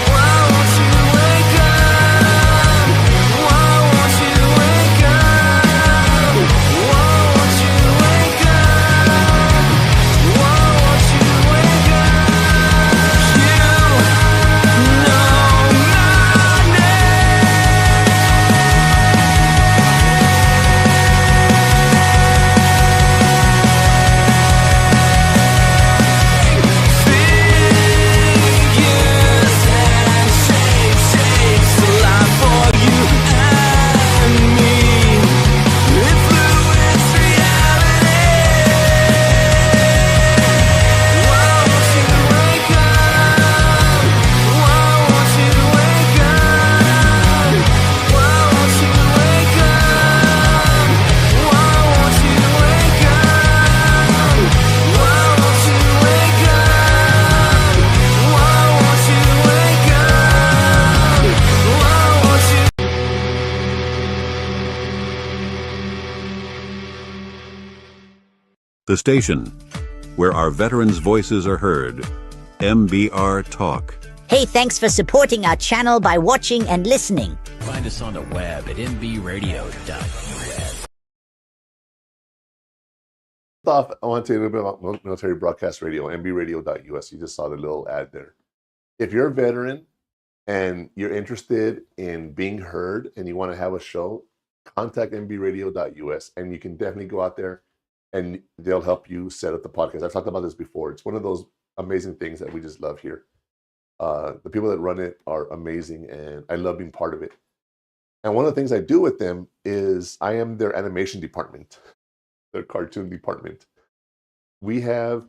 [SPEAKER 10] Why won't you wake up? Why won't you wake up? Why won't you wake up? Why won't you wake up? You know my Figures and shapes, alive for you and me. Influence reality. Why won't you wake up? Why won't you wake up? Why won't you wake up? Why won't you wake up? Why won't you wake up? Why won't you wake up? Why won't you?
[SPEAKER 15] The station where our veterans' voices are heard. MBR Talk.
[SPEAKER 1] Hey, thanks for supporting our channel by watching and listening.
[SPEAKER 16] Find us on the web at mbradio.us.
[SPEAKER 3] Off, I want to tell you a little bit about Military Broadcast Radio, mbradio.us. You just saw the little ad there. If you're a veteran and you're interested in being heard and you want to have a show, contact mbradio.us and you can definitely go out there and they'll help you set up the podcast. I've talked about this before. It's one of those amazing things that we just love here. The people that run it are amazing and I love being part of it. And one of the things I do with them is I am their animation department, their cartoon department. We have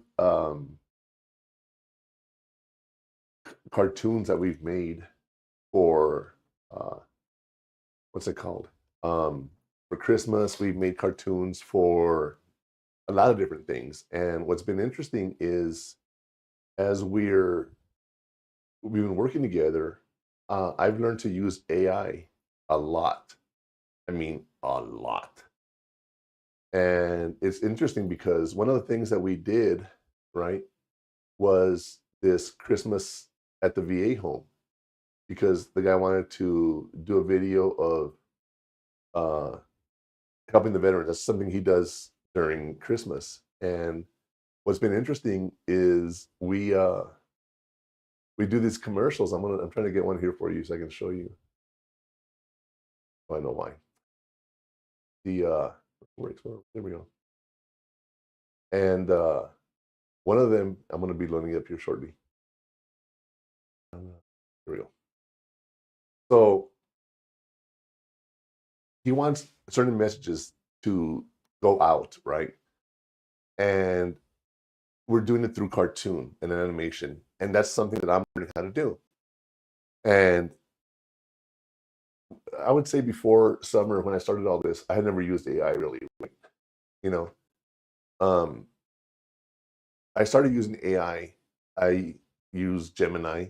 [SPEAKER 3] cartoons that we've made for what's it called? For Christmas, we've made cartoons for a lot of different things. And what's been interesting is as we've been working together, I've learned to use AI a lot. I mean, a lot. And it's interesting because one of the things that we did, right, was this Christmas at the VA home, because the guy wanted to do a video of helping the veterans. That's something he does during Christmas. And what's been interesting is we do these commercials. I'm trying to get one here for you so I can show you. Oh, I know why. The works. Well, there we go. And one of them, I'm going to be loading it up here shortly. Here we go. So he wants certain messages to go out, right? And we're doing it through cartoon and animation. And that's something that I'm learning how to do. And I would say before summer, when I started all this, I had never used AI really. You know, I started using AI. I use Gemini.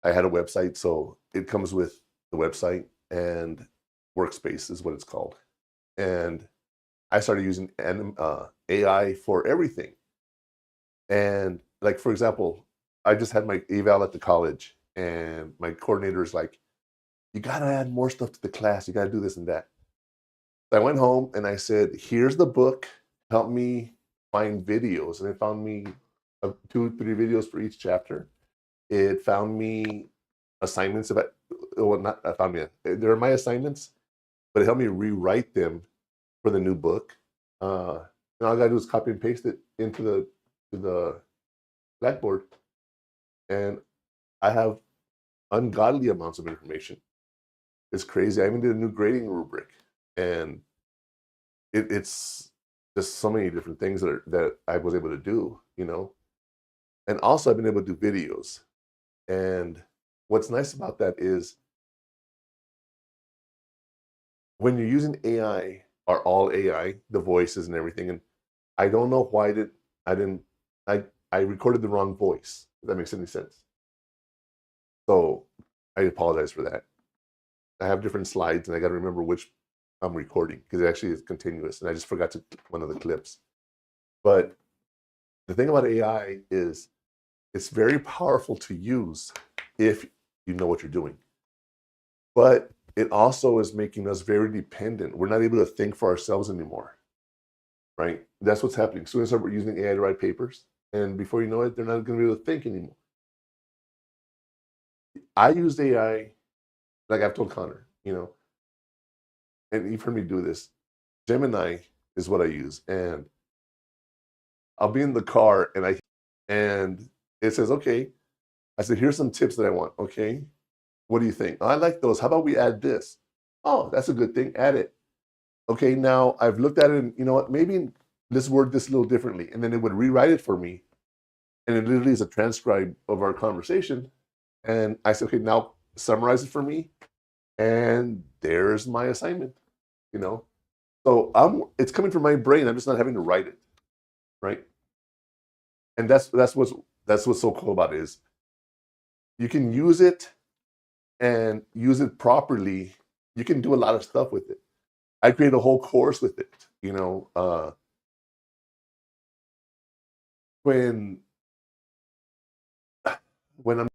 [SPEAKER 3] I had a website, so it comes with the website, and Workspace is what it's called. And I started using AI for everything. And like, for example, I just had my eval at the college, and my coordinator is like, you got to add more stuff to the class. You got to do this and that. So I went home and I said, here's the book. Help me find videos. And it found me 2, 3 videos for each chapter. It found me assignments about, well, not I found me, they're my assignments, but it helped me rewrite them for the new book. And all I got to do is copy and paste it into the Blackboard. And I have ungodly amounts of information. It's crazy. I even did a new grading rubric, and it's just so many different things that I was able to do, you know. And also I've been able to do videos. And what's nice about that is when you're using AI, or all AI, the voices and everything, and I don't know why I recorded the wrong voice, if that makes any sense. So I apologize for that. I have different slides, and I got to remember which I'm recording, because it actually is continuous, and I just forgot to click one of the clips. But the thing about AI is it's very powerful to use if you know what you're doing. But it also is making us very dependent. We're not able to think for ourselves anymore, right? That's what's happening. Students are using AI to write papers, and before you know it, they're not going to be able to think anymore. I used AI, like I've told Connor, you know, and you've heard me do this. Gemini is what I use, and I'll be in the car, and it says, okay. I said, here's some tips that I want. Okay, what do you think? Oh, I like those. How about we add this? Oh, that's a good thing. Add it. Okay, now I've looked at it, and you know what? Maybe let's word this a little differently, and then it would rewrite it for me, and it literally is a transcribe of our conversation. And I said, okay, now summarize it for me, and there's my assignment. You know, so it's coming from my brain. I'm just not having to write it, right? And that's what's so cool about it, is you can use it and use it properly. You can do a lot of stuff with it. I created a whole course with it. You know, when I'm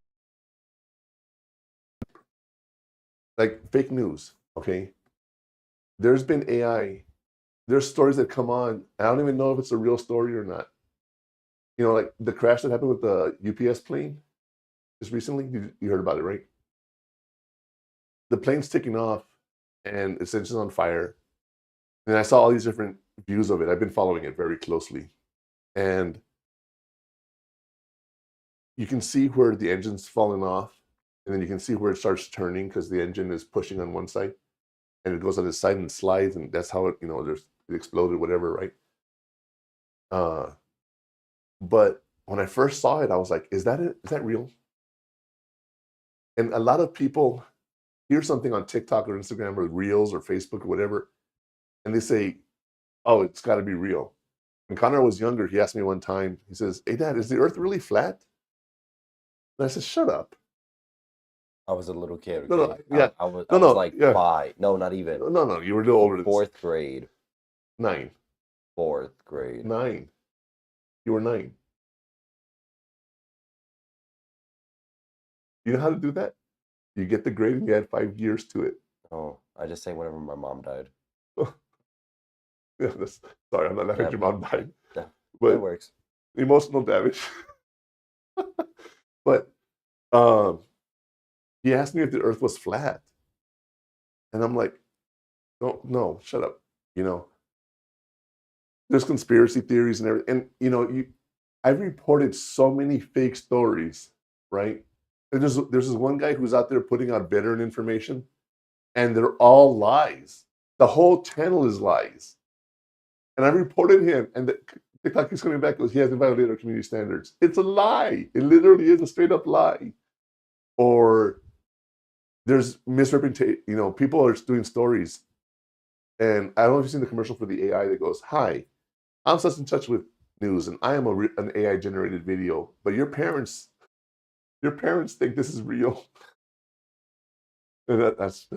[SPEAKER 3] like fake news, okay? There's been AI. There's stories that come on. I don't even know if it's a real story or not. You know, like the crash that happened with the UPS plane just recently. You heard about it, right? The plane's taking off, and it's just on fire. And I saw all these different views of it. I've been following it very closely. And you can see where the engine's falling off, and then you can see where it starts turning because the engine is pushing on one side, and it goes on its side and slides, and that's how it, you know, it exploded, whatever, right? But when I first saw it, I was like, is that it? Is that real? And a lot of people hear something on TikTok or Instagram or Reels or Facebook or whatever, and they say, oh, it's got to be real. When Connor was younger, he asked me one time, he says, hey, Dad, is the earth really flat? And I said, shut up.
[SPEAKER 4] I was a little kid.
[SPEAKER 3] No,
[SPEAKER 4] Okay?
[SPEAKER 3] no, yeah.
[SPEAKER 4] I was
[SPEAKER 3] No, no,
[SPEAKER 4] like
[SPEAKER 3] yeah.
[SPEAKER 4] 5. No, not even.
[SPEAKER 3] No, you were a little older than
[SPEAKER 4] Fourth grade.
[SPEAKER 3] 9.
[SPEAKER 4] 4th grade.
[SPEAKER 3] 9. You were 9. You know how to do that? You get the grade and you add 5 years to it.
[SPEAKER 4] Oh, I just say whenever my mom died.
[SPEAKER 3] Yeah, sorry, I'm not laughing at your mom died.
[SPEAKER 4] That
[SPEAKER 3] But
[SPEAKER 4] works.
[SPEAKER 3] emotional damage. But he asked me if the earth was flat. And I'm like, no, shut up. You know, there's conspiracy theories and everything. And you know, I've reported so many fake stories, right? And there's this one guy who's out there putting out veteran information, and they're all lies. The whole channel is lies. And I reported him, and TikTok is coming back because he hasn't violated our community standards. It's a lie. It literally is a straight up lie. Or there's misrepresentation. You know, people are doing stories, and I don't know if you've seen the commercial for the AI that goes, "Hi, I'm such in touch with news, and I am an AI generated video, but your parents think this is real." And that's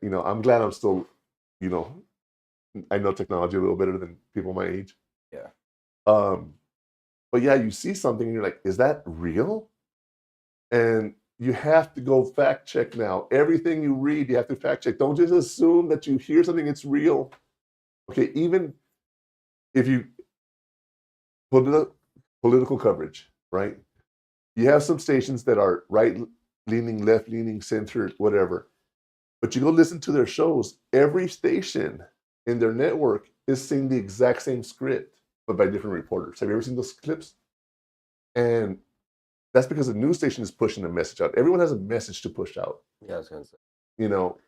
[SPEAKER 3] you know, I'm glad I'm still, you know, I know technology a little better than people my age.
[SPEAKER 4] Yeah.
[SPEAKER 3] But yeah, you see something and you're like, is that real? And you have to go fact check now. Everything you read, you have to fact check. Don't just assume that you hear something, it's real. Okay, even if you political coverage, right? You have some stations that are right-leaning, left-leaning, center, whatever. But you go listen to their shows, every station in their network is saying the exact same script, but by different reporters. Have you ever seen those clips? And that's because the news station is pushing a message out. Everyone has a message to push out.
[SPEAKER 4] Yeah, I was gonna say.
[SPEAKER 3] You know,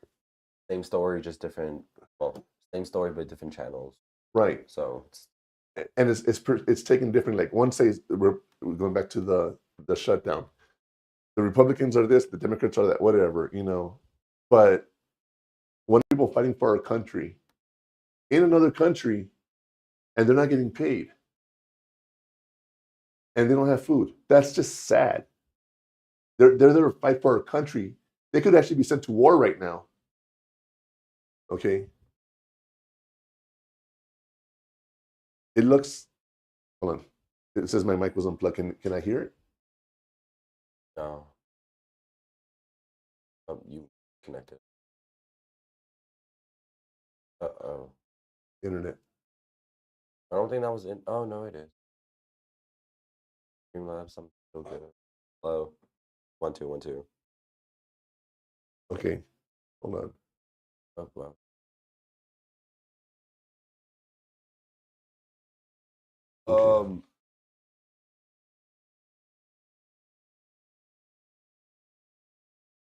[SPEAKER 4] same story, just different. Well, same story but different channels.
[SPEAKER 3] Right.
[SPEAKER 4] So,
[SPEAKER 3] and it's taken different. Like one says we're going back to the shutdown. The Republicans are this, the Democrats are that, whatever. You know, but when people fighting for our country in another country, and they're not getting paid, and they don't have food. That's just sad. They're there to fight for our country. They could actually be sent to war right now. Okay. It looks. Hold on. It says my mic was unplugged. Can I hear it?
[SPEAKER 4] No. Oh, you connected. Uh-oh.
[SPEAKER 3] Internet.
[SPEAKER 4] I don't think that was in. Oh, no, it is. Streamlabs, I'm so good. Hello. 1 2 1 2.
[SPEAKER 3] Okay. Hold on.
[SPEAKER 4] Oh, wow.
[SPEAKER 3] Okay.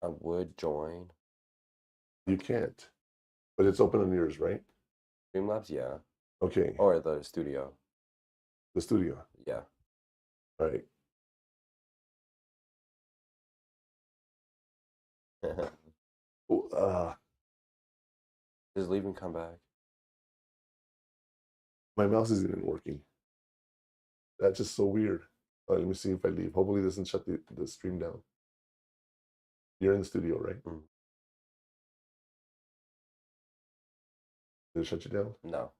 [SPEAKER 4] I would join.
[SPEAKER 3] You can't. But it's open on yours, right?
[SPEAKER 4] Streamlabs, yeah.
[SPEAKER 3] Okay.
[SPEAKER 4] Or the studio.
[SPEAKER 3] The studio.
[SPEAKER 4] Yeah.
[SPEAKER 3] All right.
[SPEAKER 4] Just leave and come back.
[SPEAKER 3] My mouse isn't even working. That's just so weird. All right, let me see if I leave. Hopefully, it doesn't shut the stream down. You're in the studio, right?
[SPEAKER 4] Mm.
[SPEAKER 3] Did it shut you down?
[SPEAKER 4] No.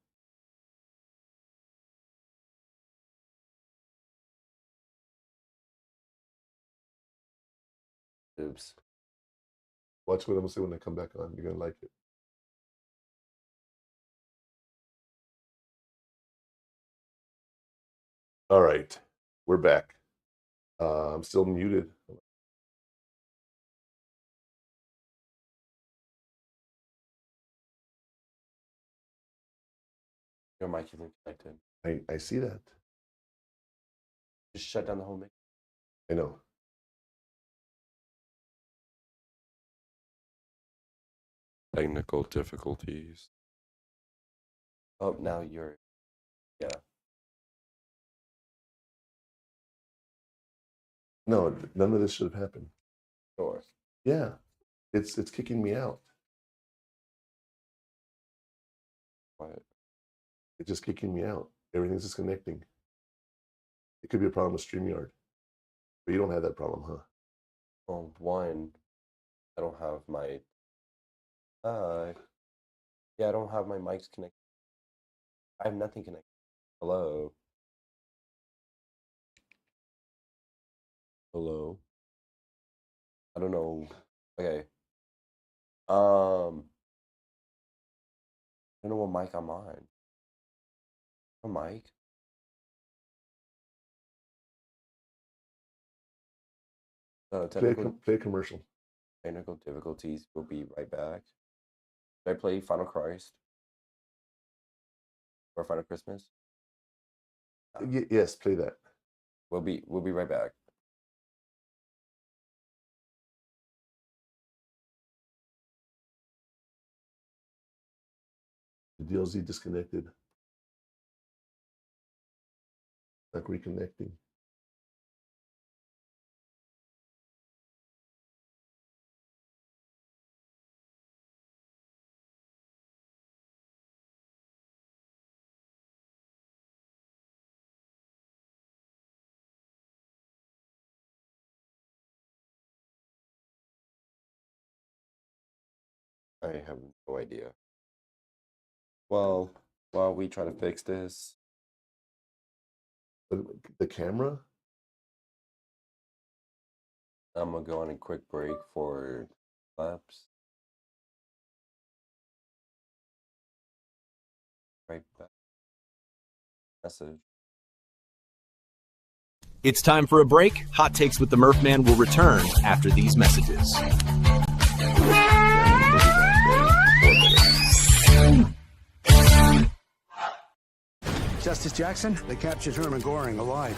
[SPEAKER 4] Oops.
[SPEAKER 3] Watch what I'm gonna say when I come back on. You're gonna like it. All right, we're back. I'm still muted.
[SPEAKER 4] Your mic isn't connected.
[SPEAKER 3] I see that.
[SPEAKER 4] Just shut down the whole mic.
[SPEAKER 3] I know.
[SPEAKER 4] Technical difficulties. Oh, now you're. Yeah.
[SPEAKER 3] No, none of this should have happened.
[SPEAKER 4] Sure.
[SPEAKER 3] Yeah, it's kicking me out.
[SPEAKER 4] What?
[SPEAKER 3] It's just kicking me out. Everything's disconnecting. It could be a problem with StreamYard, but you don't have that problem, huh?
[SPEAKER 4] Well, one, I don't have my. Yeah, I don't have my mics connected. I have nothing connected. Hello. Hello. I don't know. Okay. I don't know what mic I'm on. A mic?
[SPEAKER 3] Play a commercial.
[SPEAKER 4] Technical difficulties. We'll be right back. Should I play Final Christ? Or Final Christmas?
[SPEAKER 3] Yes, play that.
[SPEAKER 4] We'll be right back.
[SPEAKER 3] The DLZ disconnected. Like reconnecting.
[SPEAKER 4] I have no idea. Well, while we try to fix this,
[SPEAKER 3] the camera.
[SPEAKER 4] I'm gonna go on a quick break for laps. Right back. Message.
[SPEAKER 8] It's time for a break. Hot Takes with the Murph Man will return after these messages.
[SPEAKER 12] Justice Jackson, they captured Herman Goring alive.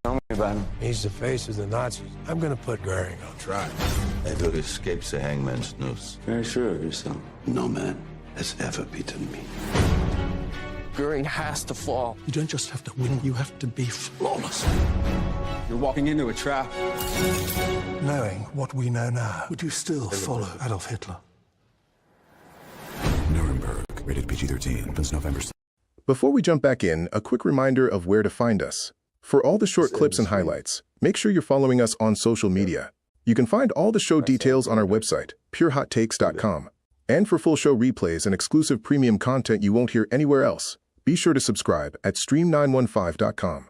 [SPEAKER 13] Tell me about him.
[SPEAKER 12] He's the face of the Nazis. I'm gonna put Goring on trial.
[SPEAKER 13] Edward escapes the hangman's noose. Very sure of yourself. No man has ever beaten me.
[SPEAKER 10] Goering has to fall.
[SPEAKER 12] You don't just have to win, you have to be flawless.
[SPEAKER 10] You're walking into a trap.
[SPEAKER 12] Knowing what we know now, would you still follow Adolf Hitler?
[SPEAKER 14] Nuremberg, rated PG-13, since November 6th.
[SPEAKER 7] Before we jump back in, a quick reminder of where to find us. For all the short clips and highlights, make sure you're following us on social media. You can find all the show details on our website, purehottakes.com. And for full show replays and exclusive premium content you won't hear anywhere else, be sure to subscribe at stream915.com.